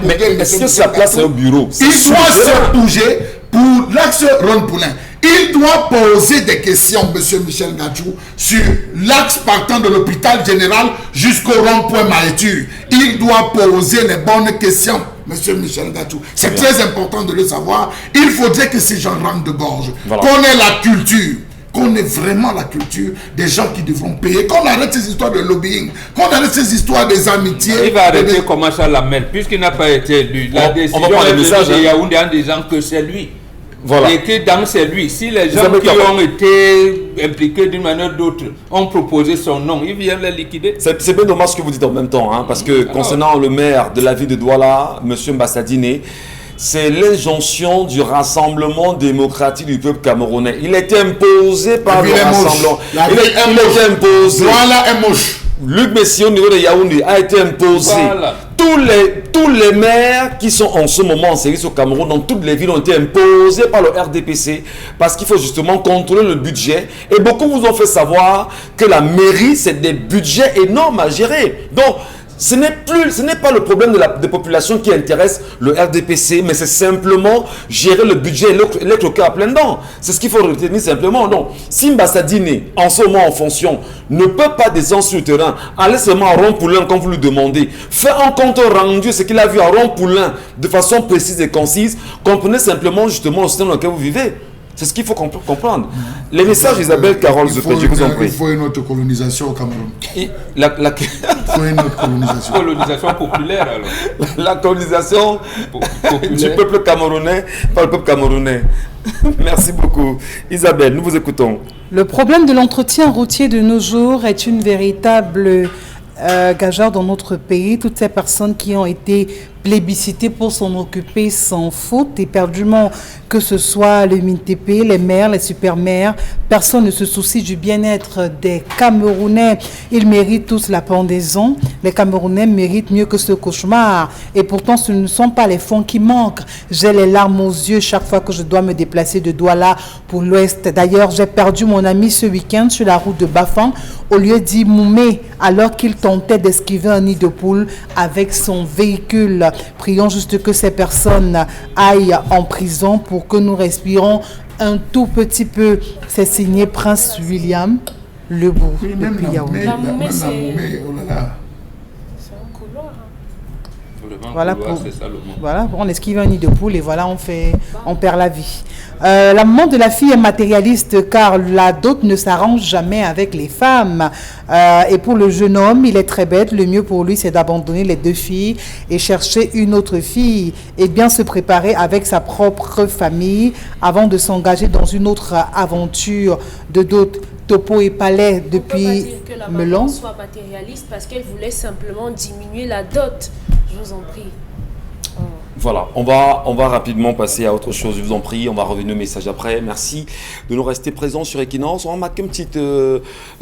Mais est-ce que sa place est au bureau? Il doit se bouger pour l'axe Ron-Poulain. Il doit poser des questions, monsieur Michel Gachou, sur l'axe partant de l'hôpital général jusqu'au rond-point Maléture. Il doit poser les bonnes questions, monsieur Michel Gachou. C'est très important de le savoir. Il faudrait que ces gens rentrent de gorge. Voilà. Qu'on ait la culture. Qu'on ait vraiment la culture des gens qui devront payer. Qu'on arrête ces histoires de lobbying. Qu'on arrête ces histoires des amitiés. Il va arrêter comment ça l'amène, puisqu'il n'a pas été élu. La décision est venue de Yaoundé en disant que c'est lui. Voilà. Et que dans c'est lui. Si les gens qui ont été impliqués d'une manière ou d'autre ont proposé son nom, il vient les liquider. C'est bien dommage ce que vous dites en même temps, hein, parce que concernant le maire de la ville de Douala, M. Mbassadine, c'est l'injonction du Rassemblement démocratique du peuple camerounais. Il était imposé par le Rassemblement. Il était imposé. Douala est moche. Luc Messi au niveau de Yaoundé a été imposé. Voilà. Tous les maires qui sont en ce moment en service au Cameroun, dans toutes les villes, ont été imposés par le RDPC parce qu'il faut justement contrôler le budget. Et beaucoup vous ont fait savoir que la mairie, c'est des budgets énormes à gérer. Donc, ce n'est pas le problème des populations qui intéresse le RDPC, mais c'est simplement gérer le budget et l'être au cœur à plein dents. C'est ce qu'il faut retenir simplement. Donc, si Mbassadine, en ce moment en fonction, ne peut pas descendre sur le terrain, aller seulement à Ron-Poulain quand vous lui demandez, faire un compte rendu, ce qu'il a vu à Ron-Poulain de façon précise et concise, comprenez simplement justement le système dans lequel vous vivez. C'est ce qu'il faut comprendre. Les messages d'Isabelle Carole, je vous en prie. Il faut une autre colonisation au Cameroun. Il faut une autre colonisation. Colonisation populaire alors. La colonisation du peuple camerounais par le peuple camerounais. Merci beaucoup. Isabelle, nous vous écoutons. Le problème de l'entretien routier de nos jours est une véritable gageure dans notre pays. Toutes ces personnes qui ont été plébiscitées pour s'en occuper sans faute, éperdument, que ce soit le MINTP, les maires, les super-maires, personne ne se soucie du bien-être des Camerounais. Ils méritent tous la pendaison. Les Camerounais méritent mieux que ce cauchemar. Et pourtant, ce ne sont pas les fonds qui manquent. J'ai les larmes aux yeux chaque fois que je dois me déplacer de Douala pour l'Ouest. D'ailleurs, j'ai perdu mon ami ce week-end sur la route de Bafang au lieu d'Imoumé, alors qu'il tentait d'esquiver un nid de poule avec son véhicule. Prions juste que ces personnes aillent en prison pour que nous respirons un tout petit peu. C'est signé Prince William Lebou. Oui, même la Moumé, oh là là. simplement. Voilà, C'est ça le mot. Voilà, on esquive un nid de poule et voilà, on perd la vie. La maman de la fille est matérialiste car la dot ne s'arrange jamais avec les femmes. Et pour le jeune homme, il est très bête. Le mieux pour lui, c'est d'abandonner les 2 filles et chercher une autre fille et bien se préparer avec sa propre famille avant de s'engager dans une autre aventure de dot. Topo et Palais depuis On peut pas dire que la Melon. maman soit matérialiste parce qu'elle voulait simplement diminuer la dot. Je vous en prie. Voilà, on va rapidement passer à autre chose, je vous en prie, on va revenir au message après. Merci de nous rester présents sur Equinox. On va marquer une petite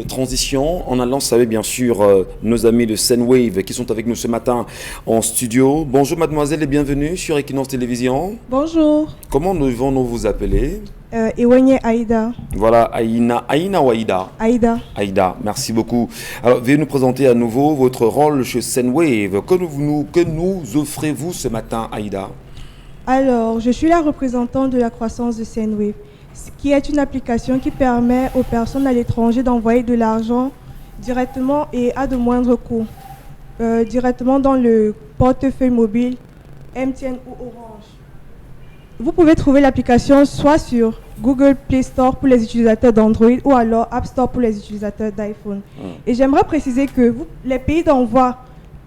transition en allant saluer bien sûr nos amis de Sendwave qui sont avec nous ce matin en studio. Bonjour mademoiselle et bienvenue sur Equinox Télévision. Bonjour, Comment devons-nous vous appeler? Ewenye Aïda. Voilà, Aïna ou Aïda? Aïda. Aïda, merci beaucoup. Alors, veuillez nous présenter à nouveau votre rôle chez Sendwave. Que nous offrez-vous ce matin, Aïda? Alors, je suis la représentante de la croissance de Sendwave, qui est une application qui permet aux personnes à l'étranger d'envoyer de l'argent directement et à de moindres coûts, directement dans le portefeuille mobile MTN ou Orange. Vous pouvez trouver l'application soit sur Google Play Store pour les utilisateurs d'Android ou alors App Store pour les utilisateurs d'iPhone. Et j'aimerais préciser que les pays d'envoi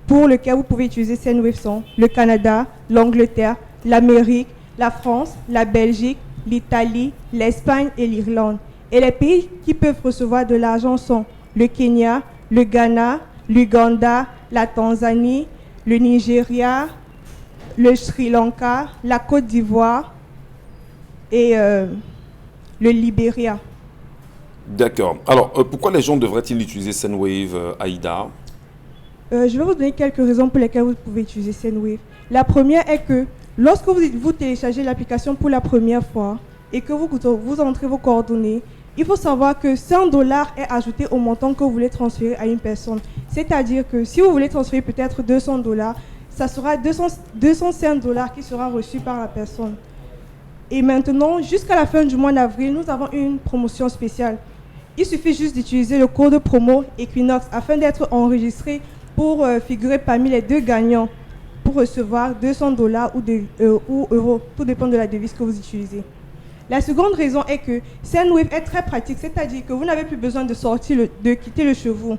pour lesquels vous pouvez utiliser Sendwave sont le Canada, l'Angleterre, l'Amérique, la France, la Belgique, l'Italie, l'Espagne et l'Irlande. Et les pays qui peuvent recevoir de l'argent sont le Kenya, le Ghana, l'Ouganda, la Tanzanie, le Nigeria, le Sri Lanka, la Côte d'Ivoire et le Libéria. D'accord. Alors, pourquoi les gens devraient-ils utiliser Sendwave, Aïda? Je vais vous donner quelques raisons pour lesquelles vous pouvez utiliser Sendwave. La première est que lorsque vous téléchargez l'application pour la première fois et que vous entrez vos coordonnées, il faut savoir que 100 $ est ajouté au montant que vous voulez transférer à une personne. C'est-à-dire que si vous voulez transférer peut-être 200 $, ça sera 205 $ qui sera reçu par la personne. Et maintenant, jusqu'à la fin du mois d'avril, nous avons une promotion spéciale. Il suffit juste d'utiliser le code promo Equinox afin d'être enregistré pour figurer parmi les 2 gagnants pour recevoir 200 $ ou euros, tout dépend de la devise que vous utilisez. La seconde raison est que Sendwave est très pratique, c'est-à-dire que vous n'avez plus besoin de de quitter le chez vous.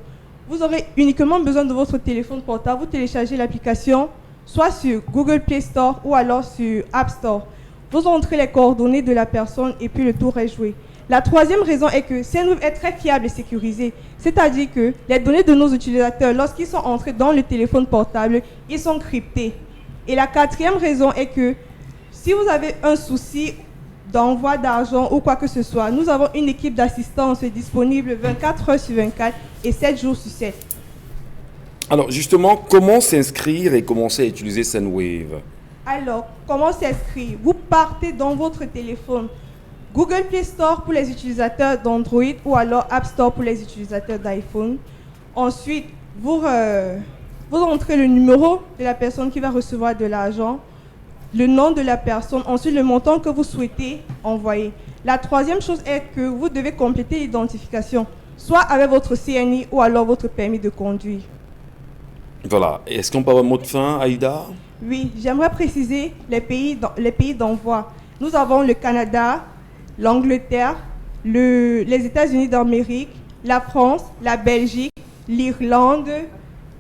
Vous aurez uniquement besoin de votre téléphone portable. Vous téléchargez l'application soit sur Google Play Store ou alors sur App Store. Vous entrez les coordonnées de la personne et puis le tour est joué. La troisième raison est que Sendwave est très fiable et sécurisé. C'est-à-dire que les données de nos utilisateurs, lorsqu'ils sont entrés dans le téléphone portable, ils sont cryptés. Et la quatrième raison est que si vous avez un souci d'envoi d'argent ou quoi que ce soit, nous avons une équipe d'assistance disponible 24 heures sur 24 et 7 jours sur 7. Alors justement, comment s'inscrire et commencer à utiliser Sendwave? Alors, comment s'inscrire? Vous partez dans votre téléphone, Google Play Store pour les utilisateurs d'Android ou alors App Store pour les utilisateurs d'iPhone. Ensuite, vous entrez le numéro de la personne qui va recevoir de l'argent, le nom de la personne, ensuite le montant que vous souhaitez envoyer. La troisième chose est que vous devez compléter l'identification, soit avec votre CNI ou alors votre permis de conduire. Voilà. Est-ce qu'on peut avoir un mot de fin, Aïda? Oui, j'aimerais préciser les pays d'envoi. Nous avons le Canada, l'Angleterre, les États-Unis d'Amérique, la France, la Belgique, l'Irlande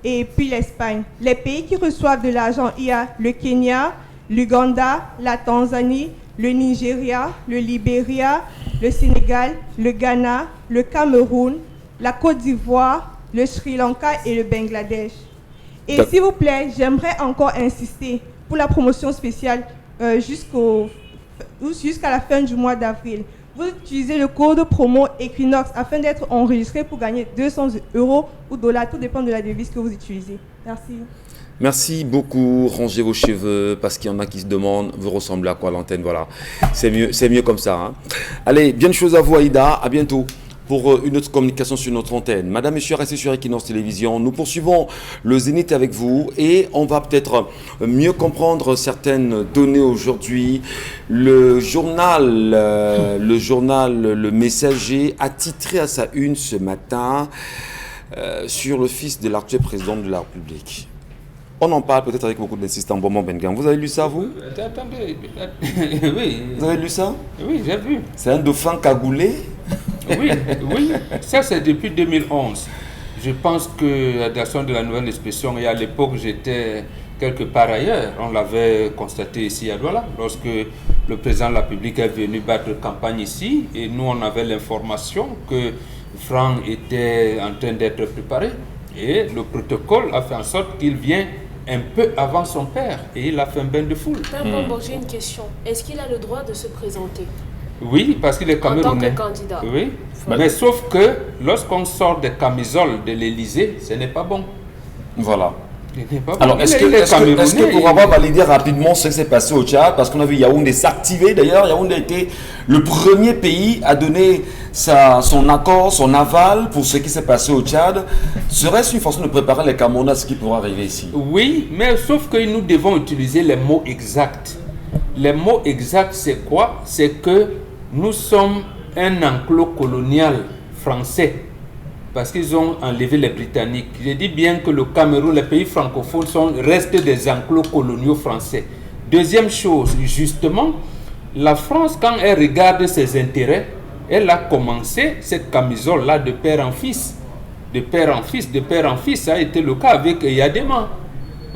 et puis l'Espagne. Les pays qui reçoivent de l'argent, il y a le Kenya, l'Ouganda, la Tanzanie, le Nigeria, le Libéria, le Sénégal, le Ghana, le Cameroun, la Côte d'Ivoire, le Sri Lanka et le Bangladesh. Et s'il vous plaît, j'aimerais encore insister pour la promotion spéciale jusqu'à la fin du mois d'avril. Vous utilisez le code promo Equinox afin d'être enregistré pour gagner 200 € ou $, tout dépend de la devise que vous utilisez. Merci. Merci beaucoup. Rangez vos cheveux parce qu'il y en a qui se demandent, vous ressemblez à quoi à l'antenne? Voilà, c'est mieux comme ça. Hein. Allez, bien de choses à vous, Aïda. À bientôt pour une autre communication sur notre antenne. Madame, Monsieur, restez sur Equinox Télévision. Nous poursuivons le Zénith avec vous et on va peut-être mieux comprendre certaines données aujourd'hui. Le journal Le Messager a titré à sa une ce matin sur le fils de l'actuel président de la République. On en parle peut-être avec beaucoup d'insistants. Bonbon Bengang. Vous avez lu ça, vous? Attendez, oui. Vous avez lu ça? Oui, j'ai vu. C'est un dauphin cagoulé? Oui, ça c'est depuis 2011. Je pense que la création de la nouvelle expression, et à l'époque j'étais quelque part ailleurs, on l'avait constaté ici à Douala, lorsque le président de la République est venu battre campagne ici, et nous on avait l'information que Franck était en train d'être préparé, et le protocole a fait en sorte qu'il vient un peu avant son père, et il a fait un bain de foule. Bon, j'ai une question. Est-ce qu'il a le droit de se présenter? Oui, parce qu'il est camerounais. En tant que candidat. Oui, mais sauf que lorsqu'on sort des camisoles de l'Élysée, ce n'est pas bon. Voilà. Ce n'est pas bon. Alors, est-ce que pour avoir validé rapidement ce qui s'est passé au Tchad, parce qu'on a vu Yaoundé s'activer, d'ailleurs, Yaoundé a été le premier pays à donner son accord, son aval pour ce qui s'est passé au Tchad, serait-ce une façon de préparer les Camerounais à ce qui pourra arriver ici? Oui, mais sauf que nous devons utiliser les mots exacts. Les mots exacts, c'est quoi? C'est que nous sommes un enclos colonial français parce qu'ils ont enlevé les Britanniques. Je dis bien que le Cameroun, les pays francophones restent des enclos coloniaux français. Deuxième chose, justement, la France, quand elle regarde ses intérêts, elle a commencé cette camisole-là de père en fils. De père en fils, de père en fils. Ça a été le cas avec Yadema.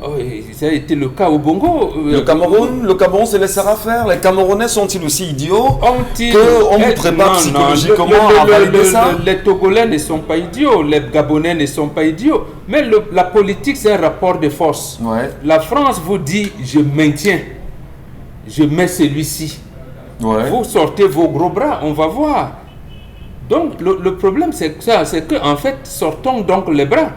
Oh, ça a été le cas au Bongo. Le Cameroun se laissera faire. Les Camerounais sont-ils aussi idiots qu'on vous prépare psychologiquement à valider ça? Les Togolais ne sont pas idiots, les Gabonais ne sont pas idiots. Mais la politique, c'est un rapport de force. Ouais. La France vous dit, je maintiens, je mets celui-ci. Ouais. Vous sortez vos gros bras, on va voir. Donc, le problème, c'est ça, c'est qu'en fait, sortons donc les bras.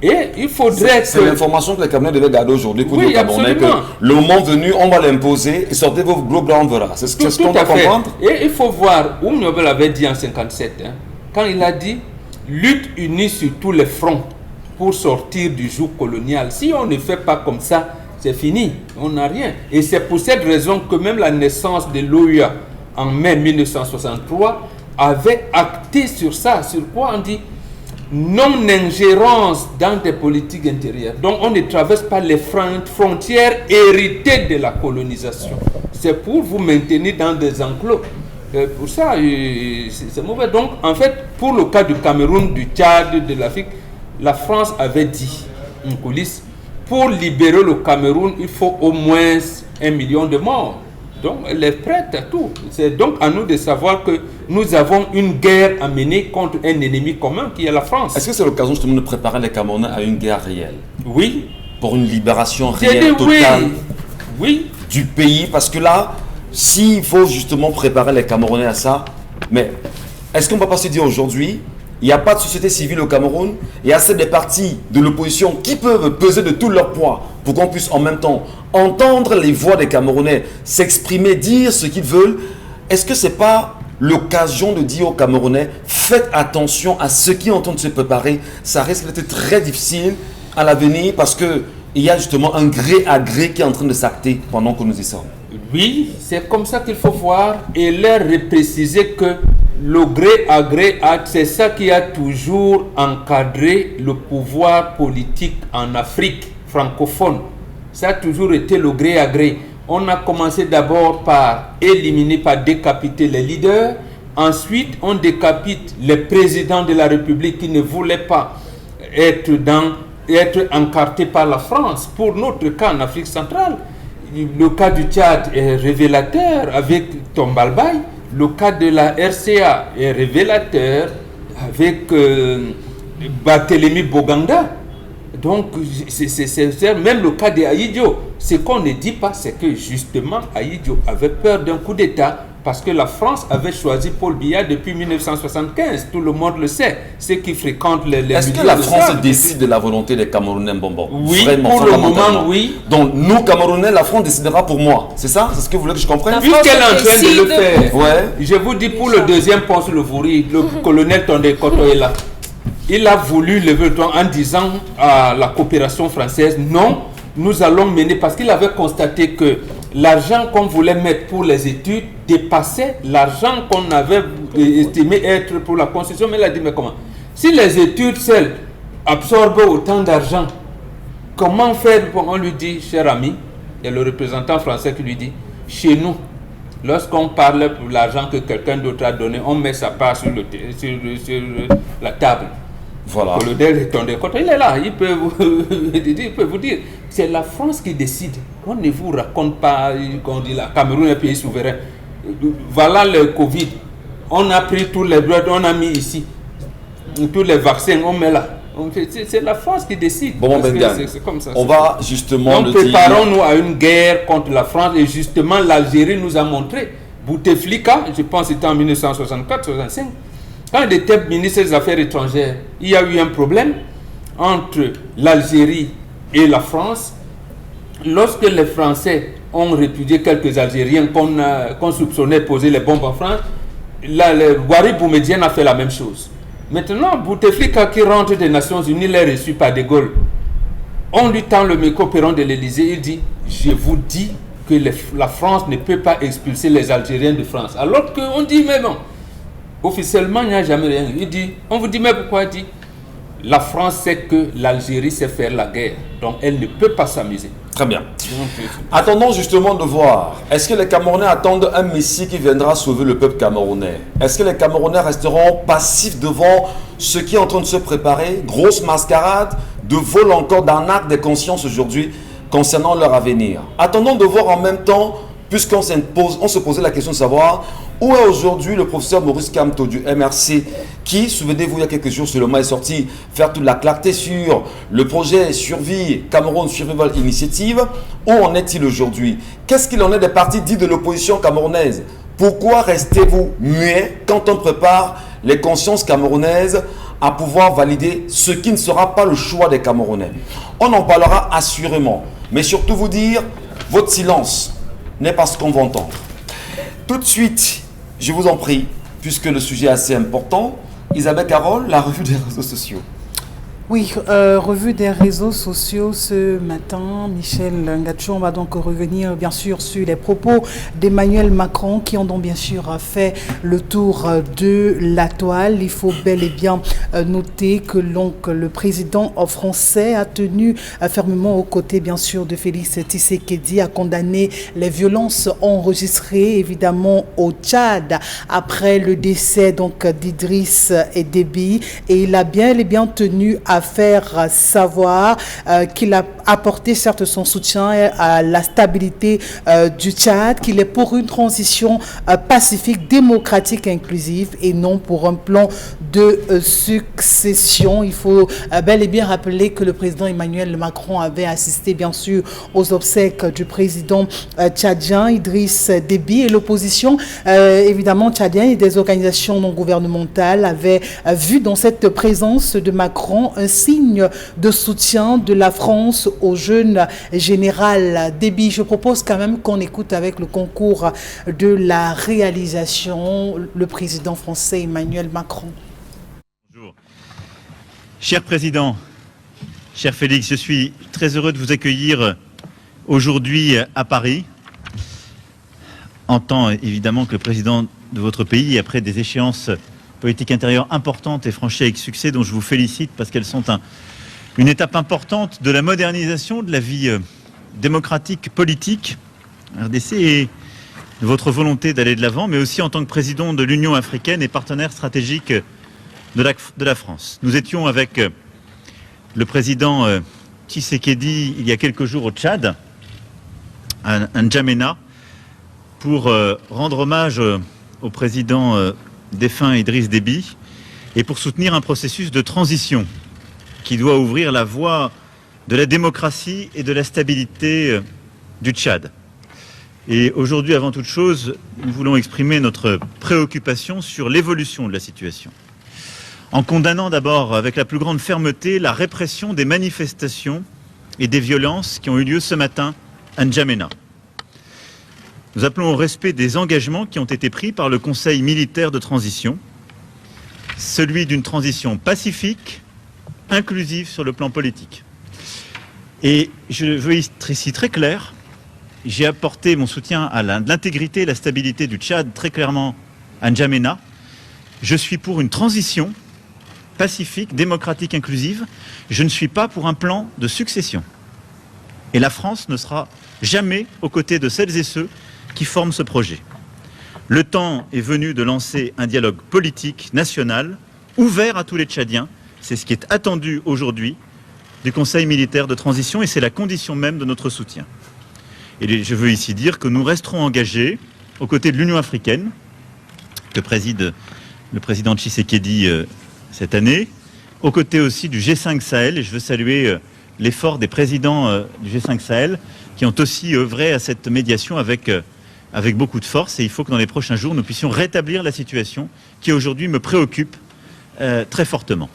Et il faudrait c'est l'information que les Camerounais devaient garder aujourd'hui pour les Camerounais, que le moment venu, on va l'imposer et sortez vos gros bras, on verra. C'est ce qu'on doit comprendre. Et il faut voir, Oumniobel avait dit en 57, quand il a dit lutte unie sur tous les fronts pour sortir du joug colonial. Si on ne fait pas comme ça, c'est fini, on n'a rien. Et c'est pour cette raison que même la naissance de l'OUA en mai 1963 avait acté sur ça. Sur quoi on dit non-ingérence dans des politiques intérieures. Donc on ne traverse pas les frontières héritées de la colonisation. C'est pour vous maintenir dans des enclos. Pour ça, c'est mauvais. Donc en fait, pour le cas du Cameroun, du Tchad, de l'Afrique, la France avait dit, en coulisses, pour libérer le Cameroun, il faut au moins 1 million de morts. Donc, elle est prête à tout. C'est donc à nous de savoir que nous avons une guerre à mener contre un ennemi commun qui est la France. Est-ce que c'est l'occasion justement de préparer les Camerounais à une guerre réelle? Oui. Pour une libération réelle, totale du pays? Parce que là, s'il faut justement préparer les Camerounais à ça, mais est-ce qu'on ne va pas se dire aujourd'hui, il n'y a pas de société civile au Cameroun, il y a assez des partis de l'opposition qui peuvent peser de tout leur poids pour qu'on puisse en même temps entendre les voix des Camerounais, s'exprimer, dire ce qu'ils veulent. Est-ce que ce n'est pas l'occasion de dire aux Camerounais, faites attention à ceux qui entendent se préparer, ça risque d'être très difficile à l'avenir parce qu'il y a justement un gré à gré qui est en train de s'acter pendant que nous y sommes. Oui, c'est comme ça qu'il faut voir et leur repréciser que le gré à gré, c'est ça qui a toujours encadré le pouvoir politique en Afrique francophone. Ça a toujours été le gré à gré. On a commencé d'abord par éliminer, par décapiter les leaders. Ensuite, on décapite les présidents de la République qui ne voulaient pas être encartés par la France. Pour notre cas en Afrique centrale, le cas du Tchad est révélateur avec Tombalbaye. Le cas de la RCA est révélateur avec Barthélemy Boganda. Donc, c'est même le cas de Ahidjo. Ce qu'on ne dit pas, c'est que justement, Ahidjo avait peur d'un coup d'État parce que la France avait choisi Paul Biya depuis 1975. Tout le monde le sait. Ceux qui fréquentent les Est-ce que la France décide de la volonté des Camerounais, Bonbon? Oui, pour le moment, oui. Donc, nous, Camerounais, la France décidera pour moi. C'est ça? C'est ce que vous voulez que je comprenne? Puisqu'elle est en train de le faire. Ouais. Je vous dis, pour le deuxième poste, le Vouri, le colonel Tondé Koto est là. Il a voulu lever le ton en disant à la coopération française, non, nous allons mener, parce qu'il avait constaté que l'argent qu'on voulait mettre pour les études dépassait l'argent qu'on avait estimé être pour la construction. Mais il a dit, mais comment? Si les études seules absorbent autant d'argent, Comment faire? On lui dit, cher ami, il y a le représentant français qui lui dit, chez nous, lorsqu'on parle pour l'argent que quelqu'un d'autre a donné, on met sa part sur la table. Voilà. Colonel est tombé. Quand il est là, il peut vous dire, c'est la France qui décide. On ne vous raconte pas qu'on dit la Cameroun est un pays souverain. Voilà le Covid. On a pris tous les droits, on a mis ici. Tous les vaccins, on met là. C'est la France qui décide. Bon, c'est comme ça. On va justement donc préparons-nous à une guerre contre la France et justement l'Algérie nous a montré. Bouteflika, je pense que c'était en 1964-65, quand il était ministre des Affaires étrangères, il y a eu un problème entre l'Algérie et la France. Lorsque les Français ont répudié quelques Algériens qu'on soupçonnait poser les bombes en France, Wari Boumedienne a fait la même chose. Maintenant, Bouteflika qui rentre des Nations Unies, il est reçu par De Gaulle. On lui tend le micro perron de l'Élysée, il dit, je vous dis que la France ne peut pas expulser les Algériens de France. Alors qu'on dit, mais non, officiellement, il n'y a jamais rien. Il dit, on vous dit, mais pourquoi? Il dit, la France sait que l'Algérie sait faire la guerre, donc elle ne peut pas s'amuser. Très bien. Attendons justement de voir, est-ce que les Camerounais attendent un messie qui viendra sauver le peuple camerounais? Est-ce que les Camerounais resteront passifs devant ce qui est en train de se préparer? Grosse mascarade de vol encore d'arnaque des consciences aujourd'hui concernant leur avenir. Attendons de voir en même temps, puisqu'on se posait la question de savoir où est aujourd'hui le professeur Maurice Kamto du MRC qui, souvenez-vous, il y a quelques jours seulement, est sorti faire toute la clarté sur le projet Survie Cameroun Survival Initiative. Où en est-il aujourd'hui? Qu'est-ce qu'il en est des partis dits de l'opposition camerounaise? Pourquoi restez-vous muets quand on prépare les consciences camerounaises à pouvoir valider ce qui ne sera pas le choix des Camerounais? On en parlera assurément, mais surtout vous dire, votre silence n'est pas ce qu'on va entendre. Tout de suite, je vous en prie, puisque le sujet est assez important, Isabelle Carole, la revue des réseaux sociaux. Oui, revue des réseaux sociaux ce matin. Michel Ngatsou, on va donc revenir bien sûr sur les propos d'Emmanuel Macron qui ont donc bien sûr fait le tour de la toile. Il faut bel et bien noter que donc, le président français a tenu fermement aux côtés bien sûr de Félix Tshisekedi, a condamné les violences enregistrées évidemment au Tchad après le décès donc d'Idriss Déby, et il a bien et bien tenu à faire savoir qu'il a apporté certes son soutien à la stabilité du Tchad, qu'il est pour une transition pacifique, démocratique, inclusive et non pour un plan de succession. Il faut bel et bien rappeler que le président Emmanuel Macron avait assisté bien sûr aux obsèques du président tchadien Idriss Déby, et l'opposition évidemment tchadienne et des organisations non gouvernementales avaient vu dans cette présence de Macron un signe de soutien de la France au jeune général Déby. Je propose quand même qu'on écoute avec le concours de la réalisation le président français Emmanuel Macron. Bonjour. Cher Président, cher Félix, je suis très heureux de vous accueillir aujourd'hui à Paris, en tant évidemment que le président de votre pays, après des échéances politique intérieure importante et franchie avec succès, dont je vous félicite parce qu'elles sont une étape importante de la modernisation de la vie démocratique, politique RDC, et de votre volonté d'aller de l'avant, mais aussi en tant que président de l'Union africaine et partenaire stratégique de la France. Nous étions avec le président Tshisekedi il y a quelques jours au Tchad, à N'Djamena, pour rendre hommage au président défunt Idriss Déby et pour soutenir un processus de transition qui doit ouvrir la voie de la démocratie et de la stabilité du Tchad. Et aujourd'hui, avant toute chose, nous voulons exprimer notre préoccupation sur l'évolution de la situation, en condamnant d'abord avec la plus grande fermeté la répression des manifestations et des violences qui ont eu lieu ce matin à N'Djamena. Nous appelons au respect des engagements qui ont été pris par le Conseil militaire de transition, celui d'une transition pacifique, inclusive sur le plan politique. Et je veux être ici très clair, j'ai apporté mon soutien à l'intégrité et la stabilité du Tchad très clairement à N'Djamena. Je suis pour une transition pacifique, démocratique, inclusive. Je ne suis pas pour un plan de succession. Et la France ne sera jamais aux côtés de celles et ceux qui forment ce projet. Le temps est venu de lancer un dialogue politique national, ouvert à tous les Tchadiens. C'est ce qui est attendu aujourd'hui du Conseil militaire de transition et c'est la condition même de notre soutien. Et je veux ici dire que nous resterons engagés aux côtés de l'Union africaine, que préside le président Tshisekedi cette année, aux côtés aussi du G5 Sahel, et je veux saluer l'effort des présidents du G5 Sahel qui ont aussi œuvré à cette médiation avec beaucoup de force, et il faut que dans les prochains jours nous puissions rétablir la situation qui aujourd'hui me préoccupe très fortement.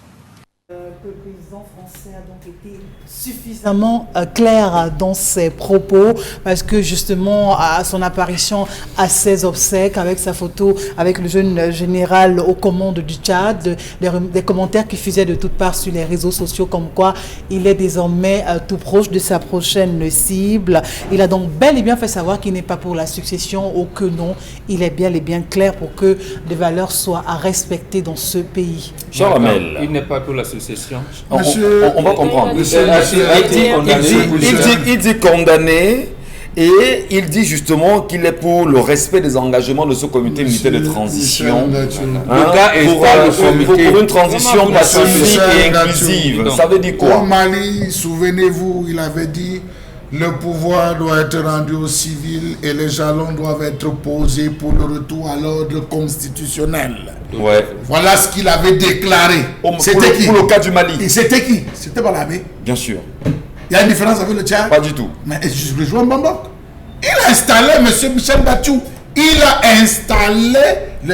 Le président français a donc été suffisamment clair dans ses propos parce que justement à son apparition à ses obsèques avec sa photo avec le jeune général aux commandes du Tchad, des commentaires qui fusaient de toutes parts sur les réseaux sociaux comme quoi il est désormais tout proche de sa prochaine cible. Il a donc bel et bien fait savoir qu'il n'est pas pour la succession ou que non, il est bien et bien clair pour que des valeurs soient à respecter dans ce pays. Charles Hamel. Il n'est pas pour la succession. On va comprendre. Il dit condamné et il dit justement qu'il est pour le respect des engagements de ce comité militaire de transition. Pour une transition pacifique et inclusive. Ça veut dire quoi? Au Mali, souvenez-vous, il avait dit le pouvoir doit être rendu aux civils et les jalons doivent être posés pour le retour à l'ordre constitutionnel. Ouais. Voilà ce qu'il avait déclaré. C'était qui? Pour le cas du Mali. C'était qui? C'était Balamé. Bien sûr. Il y a une différence avec le Tchad? Pas du tout. Mais je rejoins Bambok. Il a installé M. Michel Gatchou. Il a installé,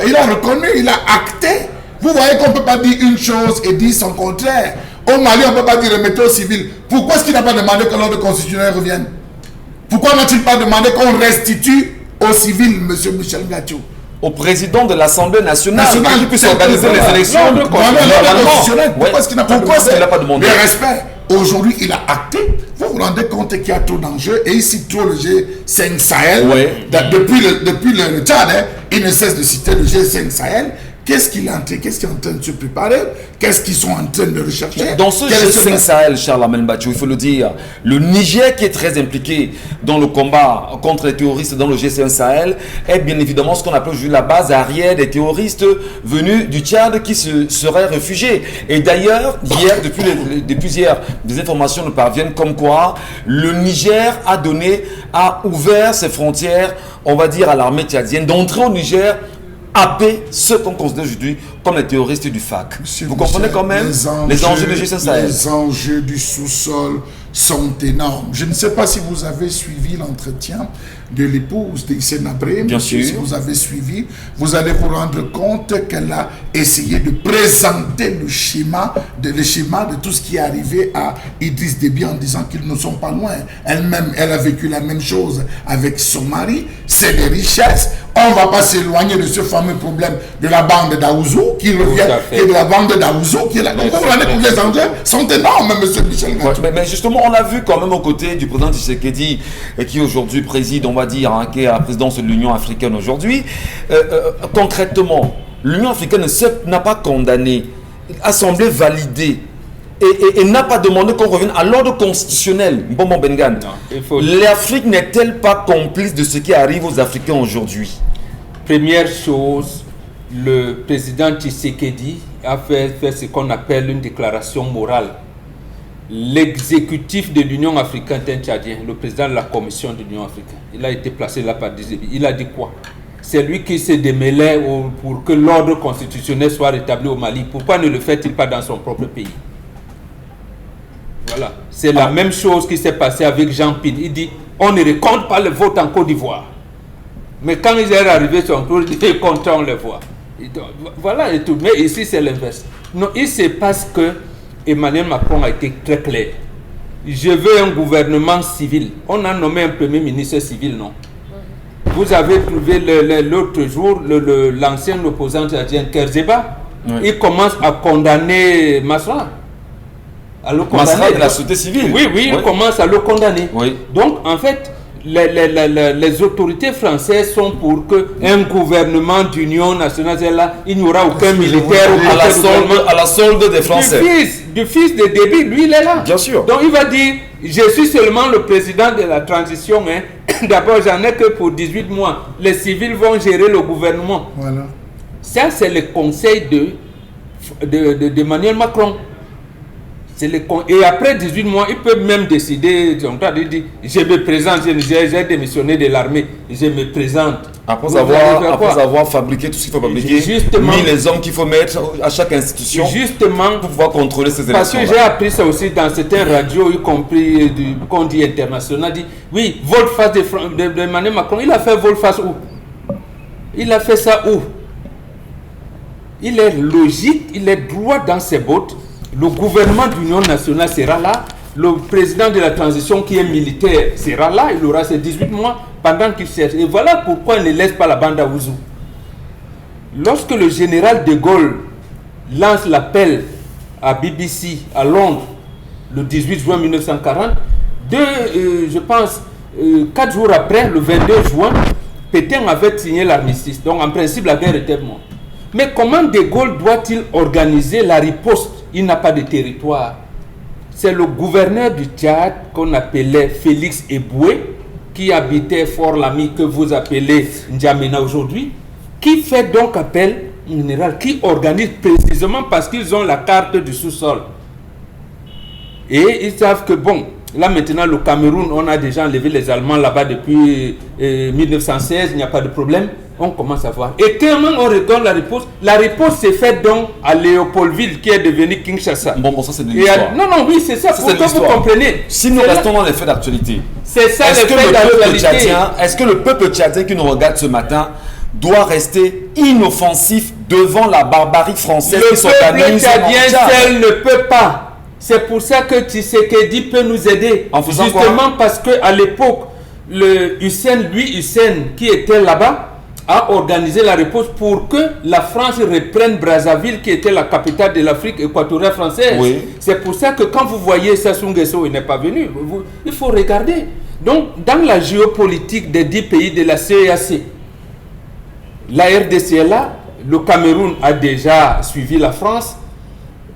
il a reconnu, il a acté. Vous voyez qu'on ne peut pas dire une chose et dire son contraire. Au Mali, on ne peut pas dire remettez aux civils. Pourquoi est-ce qu'il n'a pas demandé que l'ordre constitutionnel revienne? Pourquoi n'a-t-il pas demandé qu'on restitue aux civils, M. Michel Gatchou? Au président de l'Assemblée nationale qui puisse organiser les élections. Pourquoi est-ce qu'il n'a pas demandé? Le respect. Aujourd'hui, il a acté. Vous vous rendez compte qu'il y a trop d'enjeux. Et il cite trop le G5 Sahel. Depuis le Tchad, il ne cesse de citer le G5 Sahel. Qu'est-ce qu'il est en train de se préparer? Qu'est-ce qu'ils sont en train de rechercher? Dans ce G5 Sahel, Charles Hamel Bachou, il faut le dire, le Niger qui est très impliqué dans le combat contre les terroristes dans le G5 Sahel est bien évidemment ce qu'on appelle aujourd'hui la base arrière des terroristes venus du Tchad qui se seraient réfugiés. Et d'ailleurs, hier, depuis hier, des informations nous parviennent comme quoi le Niger a ouvert ses frontières, on va dire, à l'armée tchadienne d'entrer au Niger happer ceux qu'on considère aujourd'hui comme les terroristes du FAC. Vous comprenez quand même les enjeux du G5 Sahel. Les enjeux du sous-sol sont énormes. Je ne sais pas si vous avez suivi l'entretien de l'épouse d'Hissène Habré. Bien sûr. Si vous avez suivi, vous allez vous rendre compte qu'elle a essayé de présenter le schéma de tout ce qui est arrivé à Idriss Déby en disant qu'ils ne sont pas loin. Elle-même, elle a vécu la même chose avec son mari. C'est des richesses. On ne va pas s'éloigner de ce fameux problème de la bande d'Aouzou qui revient et de la bande d'Aouzou qui est là. Donc, vous voyez que les enjeux sont énormes, M. Michel Gatchou. Mais justement, on l'a vu quand même aux côtés du président Tshisekedi qui aujourd'hui préside, on va dire, qui est à la présidence de l'Union africaine aujourd'hui. Concrètement, l'Union africaine n'a pas condamné, a semblé valider et n'a pas demandé qu'on revienne à l'ordre constitutionnel. Bon Bengan, l'Afrique n'est-elle pas complice de ce qui arrive aux Africains aujourd'hui? Première chose, le président Tshisekedi a fait ce qu'on appelle une déclaration morale. L'exécutif de l'Union africaine est un Tchadien, le président de la commission de l'Union africaine. Il a été placé là par Déby. Il a dit quoi? C'est lui qui s'est démêlé pour que l'ordre constitutionnel soit rétabli au Mali. Pourquoi ne le fait-il pas dans son propre pays? Voilà. C'est la même chose qui s'est passée avec Jean Ping. Il dit, on ne recompte pas le vote en Côte d'Ivoire. Mais quand il est arrivé son tour, il dit, content, on le voit. Voilà et tout. Mais ici, c'est l'inverse. Non, il se passe que Emmanuel Macron a été très clair. Je veux un gouvernement civil. On a nommé un premier ministre civil, non? Vous avez trouvé l'autre jour l'ancien opposant tchadien Kerzeba. Oui. Il commence à condamner Masra. Masra de la société civile. Oui, il commence à le condamner. Oui. Donc, en fait, les autorités françaises sont pour qu'un gouvernement d'union nationale, là, il n'y aura aucun militaire à la solde des Français. Du fils de Déby, lui, il est là. Bien sûr. Donc il va dire, je suis seulement le président de la transition. Hein. D'abord, j'en ai que pour 18 mois. Les civils vont gérer le gouvernement. Voilà. Ça, c'est le conseil d'Emmanuel Macron. Et après 18 mois, il peut même décider, je me présente, j'ai démissionné de l'armée, je me présente. Après avoir fabriqué tout ce qu'il faut fabriquer, mis les hommes qu'il faut mettre à chaque institution pour pouvoir contrôler ces élections. Parce que j'ai appris ça aussi dans certaines radios, y compris du qu'on dit international, dit oui, volte-face de Emmanuel Macron, il a fait volte-face où? Il a fait ça où? Il est logique, il est droit dans ses bottes. Le gouvernement d'union nationale sera là. Le président de la transition qui est militaire sera là. Il aura ses 18 mois pendant qu'il cherche. Et voilà pourquoi il ne laisse pas la bande à Ouzou. Lorsque le général de Gaulle lance l'appel à BBC à Londres le 18 juin 1940, je pense 4 jours après, le 22 juin, Pétain avait signé l'armistice. Donc en principe, la guerre était morte. Mais comment de Gaulle doit-il organiser la riposte? Il n'a pas de territoire. C'est le gouverneur du Tchad qu'on appelait Félix Eboué, qui habitait Fort-Lamy, que vous appelez N'Djamena aujourd'hui, qui fait donc appel au général, qui organise précisément parce qu'ils ont la carte du sous-sol. Et ils savent que bon, là maintenant le Cameroun, on a déjà enlevé les Allemands là-bas depuis 1916, il n'y a pas de problème. On commence à voir. Et comment on regarde la riposte s'est faite donc à Léopoldville qui est devenu Kinshasa. Bon, ça c'est de l'histoire. Non, oui, c'est ça, pour que vous compreniez. Si nous restons dans les faits d'actualité, c'est ça les faits d'actualité. Est-ce que le peuple tchadien qui nous regarde ce matin doit rester inoffensif devant la barbarie française qui s'organise? Le peuple tchadien seul ne peut pas. C'est pour ça que Tshisekedi peut nous aider. En faisant justement quoi? Parce qu'à l'époque, Hussein, qui était là-bas, a organisé la riposte pour que la France reprenne Brazzaville, qui était la capitale de l'Afrique équatoriale française. Oui. C'est pour ça que quand vous voyez Sassou Nguesso, il n'est pas venu. Il faut regarder. Donc, dans la géopolitique des 10 pays de la CEAC, la RDC est là, le Cameroun a déjà suivi la France,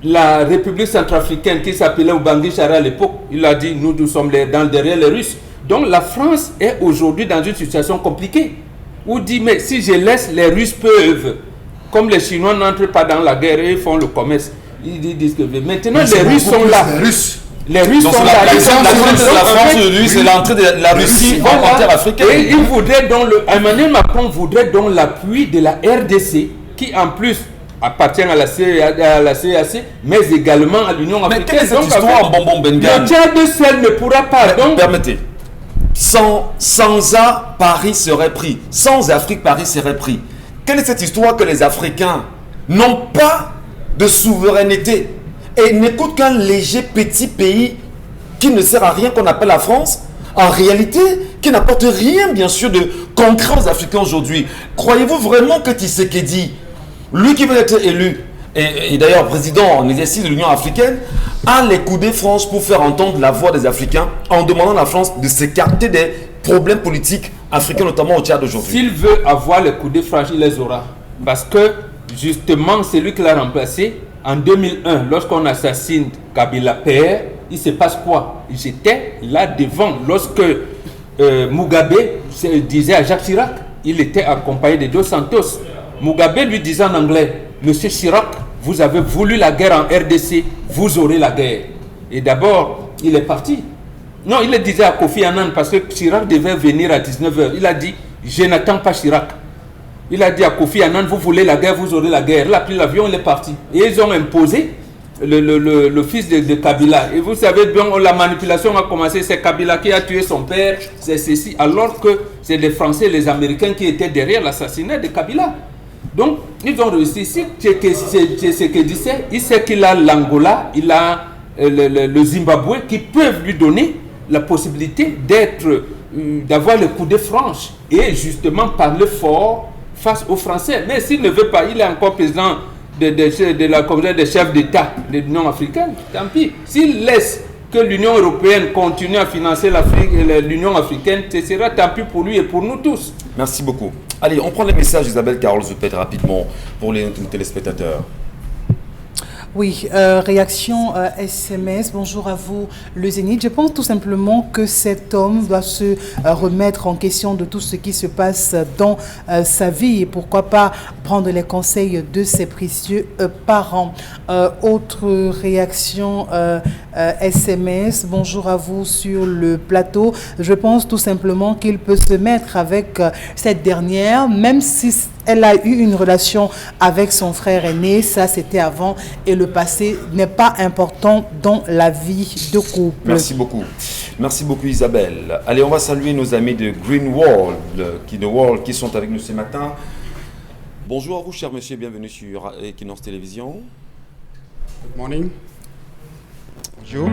la République centrafricaine qui s'appelait Ubangi Chara à l'époque, il a dit nous sommes derrière les Russes. Donc la France est aujourd'hui dans une situation compliquée. Où dit mais si je laisse, les Russes peuvent, comme les Chinois n'entrent pas dans la guerre, ils font le commerce. Ils disent que maintenant les Russes sont là. Les Russes sont là. La France aujourd'hui, c'est l'entrée de la Russie en terre africaine. Et ils voudraient donc Emmanuel Macron voudrait donc l'appui de la RDC, qui en plus appartient à la CEAC, mais également à l'Union africaine. Mais quelle est cette histoire en bonbon Bengal? Le Tchad seul ne pourra pas. Donc, permettez. Sans A, Paris serait pris. Sans Afrique, Paris serait pris. Quelle est cette histoire que les Africains n'ont pas de souveraineté et n'écoutent qu'un léger petit pays qui ne sert à rien qu'on appelle la France, en réalité, qui n'apporte rien, bien sûr, de concret aux Africains aujourd'hui? Croyez-vous vraiment que Tshisekedi, lui qui veut être élu, et d'ailleurs président en exercice de l'Union africaine, a les coudées franches pour faire entendre la voix des Africains en demandant à la France de s'écarter des problèmes politiques africains, notamment au Tchad aujourd'hui? S'il veut avoir les coudées franches, il les aura. Parce que, justement, c'est lui qui l'a remplacé. En 2001, lorsqu'on assassine Kabila père, il se passe quoi? J'étais là devant lorsque Mugabe disait à Jacques Chirac, il était accompagné de Dos Santos. Mugabe lui disait en anglais, Monsieur Chirac, vous avez voulu la guerre en RDC, vous aurez la guerre. Et d'abord, il est parti. Non, il le disait à Kofi Annan parce que Chirac devait venir à 19h. Il a dit, je n'attends pas Chirac. Il a dit à Kofi Annan, vous voulez la guerre, vous aurez la guerre. Il a pris l'avion, il est parti. Et ils ont imposé le fils de Kabila. Et vous savez bien, la manipulation a commencé. C'est Kabila qui a tué son père, c'est ceci. Alors que c'est les Français, les Américains qui étaient derrière l'assassinat de Kabila. Donc, ils ont réussi. Si il sait qu'il a l'Angola, il a le Zimbabwe qui peuvent lui donner la possibilité d'avoir le coup de franche et justement parler fort face aux Français. Mais s'il ne veut pas, il est encore président de la communauté des chefs d'État de l'Union africaine. Tant pis. S'il laisse que l'Union européenne continue à financer l'Union africaine, ce sera tant pis pour lui et pour nous tous. Merci beaucoup. Allez, on prend les messages d'Isabelle Carole Zoupet rapidement pour les téléspectateurs. Oui, réaction SMS. Bonjour à vous, le Zénith. Je pense tout simplement que cet homme doit se remettre en question de tout ce qui se passe dans sa vie et pourquoi pas prendre les conseils de ses précieux parents. Autre réaction SMS. Bonjour à vous sur le plateau. Je pense tout simplement qu'il peut se mettre avec cette dernière, même si elle a eu une relation avec son frère aîné, ça c'était avant, et le passé n'est pas important dans la vie de couple. Merci beaucoup. Merci beaucoup Isabelle. Allez, on va saluer nos amis de Green World, qui sont avec nous ce matin. Bonjour à vous, cher monsieur, bienvenue sur Equinox Télévision. Good morning. Bonjour.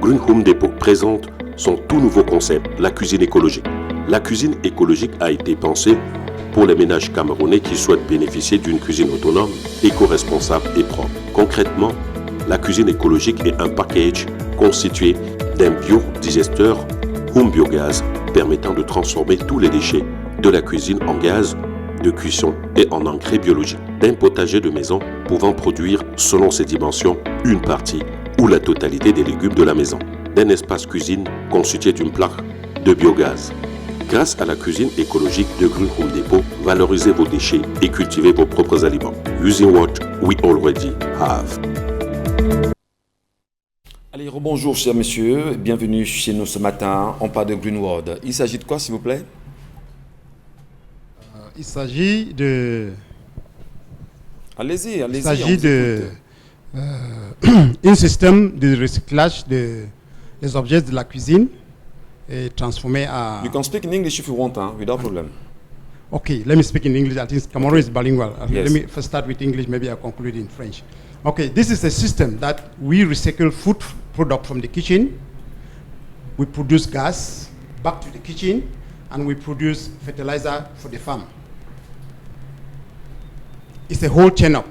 Green Home Depot présente son tout nouveau concept, la cuisine écologique. La cuisine écologique a été pensée pour les ménages camerounais qui souhaitent bénéficier d'une cuisine autonome, éco-responsable et propre. Concrètement, la cuisine écologique est un package constitué d'un biodigesteur home biogaz permettant de transformer tous les déchets de la cuisine en gaz de cuisson et en engrais biologique, d'un potager de maison pouvant produire selon ses dimensions une partie ou la totalité des légumes de la maison, d'un espace cuisine constitué d'une plaque de biogaz. Grâce à la cuisine écologique de Green Home Depot, valorisez vos déchets et cultivez vos propres aliments. Using what we already have. Allez, rebonjour cher monsieur, bienvenue chez nous ce matin. On parle de Green World. Il s'agit de quoi s'il vous plaît? Il s'agit de... Allez-y. Il s'agit de... un système de recyclage des objets de la cuisine et transformé à... You can speak in English if you want, without problem. Okay, let me speak in English. I think Cameroon is bilingual. Yes. Let me first start with English, maybe I'll conclude in French. Okay, this is a system that we recycle food product from the kitchen. We produce gas back to the kitchen, and we produce fertilizer for the farm. It's a whole chain up.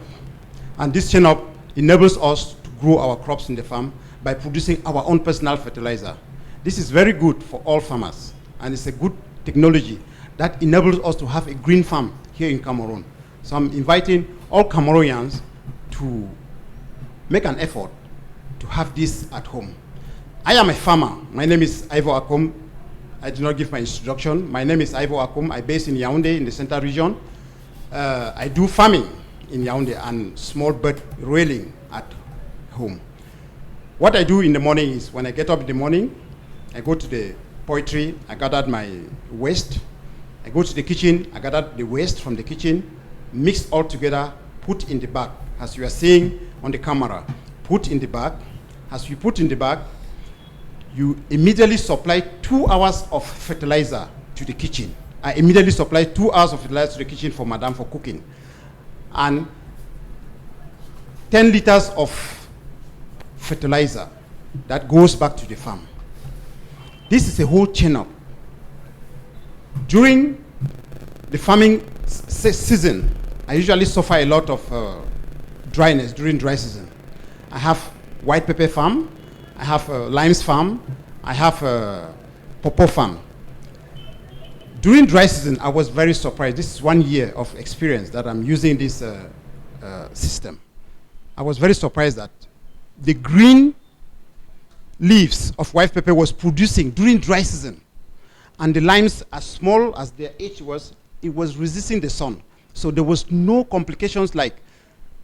And this chain up enables us to grow our crops in the farm by producing our own personal fertilizer. This is very good for all farmers, and it's a good technology that enables us to have a green farm here in Cameroon. So I'm inviting all Cameroonians to make an effort to have this at home. I am a farmer. My name is Ivo Akom. I did not give my introduction. My name is Ivo Akom. I'm based in Yaoundé in the Central Region. I do farming in Yaoundé and small bird rearing at home. What I do in the morning is when I get up in the morning, I go to the poultry, I gather my waste. I go to the kitchen, I gather the waste from the kitchen, mix all together, put in the bag. As you are seeing on the camera, put in the bag. As you put in the bag, you immediately supply 2 hours of fertilizer to the kitchen. I immediately supply 2 hours of fertilizer to the kitchen for madam for cooking. And 10 liters of fertilizer that goes back to the farm. This is a whole chain up. During the farming season, I usually suffer a lot of dryness during dry season. I have white pepper farm, I have limes farm, I have a pawpaw farm. During dry season, I was very surprised. This is 1 year of experience that I'm using this system. I was very surprised that the green leaves of white pepper was producing during dry season. And the limes, as small as their age was, it was resisting the sun. So there was no complications like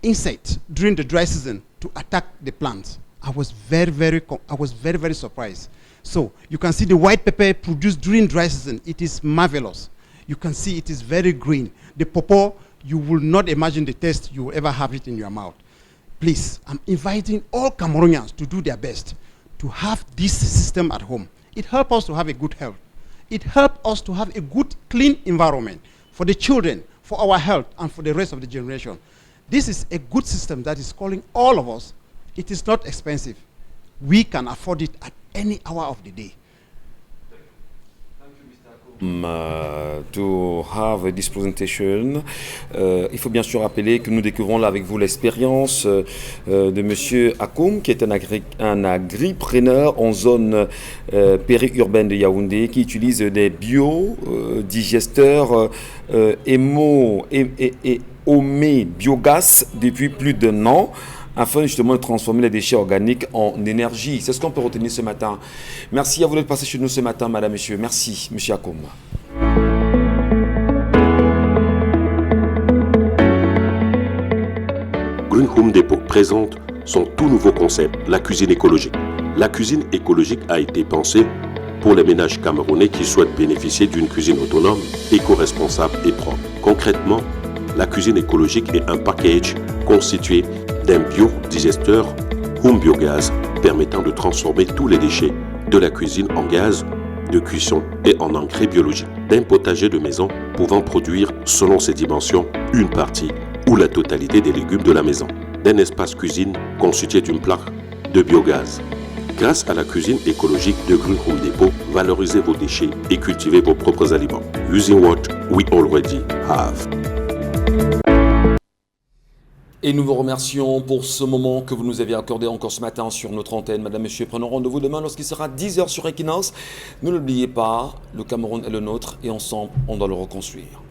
insects during the dry season to attack the plants. I was very surprised. So you can see the white pepper produced during dry season. It is marvelous. You can see it is very green. The pawpaw, you will not imagine the taste you will ever have it in your mouth. Please, I'm inviting all Cameroonians to do their best to have this system at home. It helps us to have a good health. It helps us to have a good, clean environment for the children, for our health, and for the rest of the generation. This is a good system that is calling all of us. It is not expensive. We can afford it at any hour of the day. To have this presentation. Il faut bien sûr rappeler que nous découvrons là avec vous l'expérience de Monsieur Akoum, qui est un agripreneur en zone périurbaine de Yaoundé, qui utilise des biodigesteurs Omé Biogas depuis plus d'1 an, afin justement de transformer les déchets organiques en énergie. C'est ce qu'on peut retenir ce matin. Merci à vous d'être passé chez nous ce matin, madame, monsieur. Merci, monsieur Akoum. Green Home Depot présente son tout nouveau concept, la cuisine écologique. La cuisine écologique a été pensée pour les ménages camerounais qui souhaitent bénéficier d'une cuisine autonome, éco-responsable et propre. Concrètement, la cuisine écologique est un package constitué d'un biodigesteur Home Biogaz permettant de transformer tous les déchets de la cuisine en gaz de cuisson et en engrais biologique, d'un potager de maison pouvant produire selon ses dimensions une partie ou la totalité des légumes de la maison, d'un espace cuisine constitué d'une plaque de biogaz. Grâce à la cuisine écologique de Green Home Depot, valorisez vos déchets et cultivez vos propres aliments. Using what we already have. Et nous vous remercions pour ce moment que vous nous avez accordé encore ce matin sur notre antenne. Madame, Monsieur, prenons rendez-vous demain lorsqu'il sera 10h sur Equinox. Ne l'oubliez pas, le Cameroun est le nôtre et ensemble, on doit le reconstruire.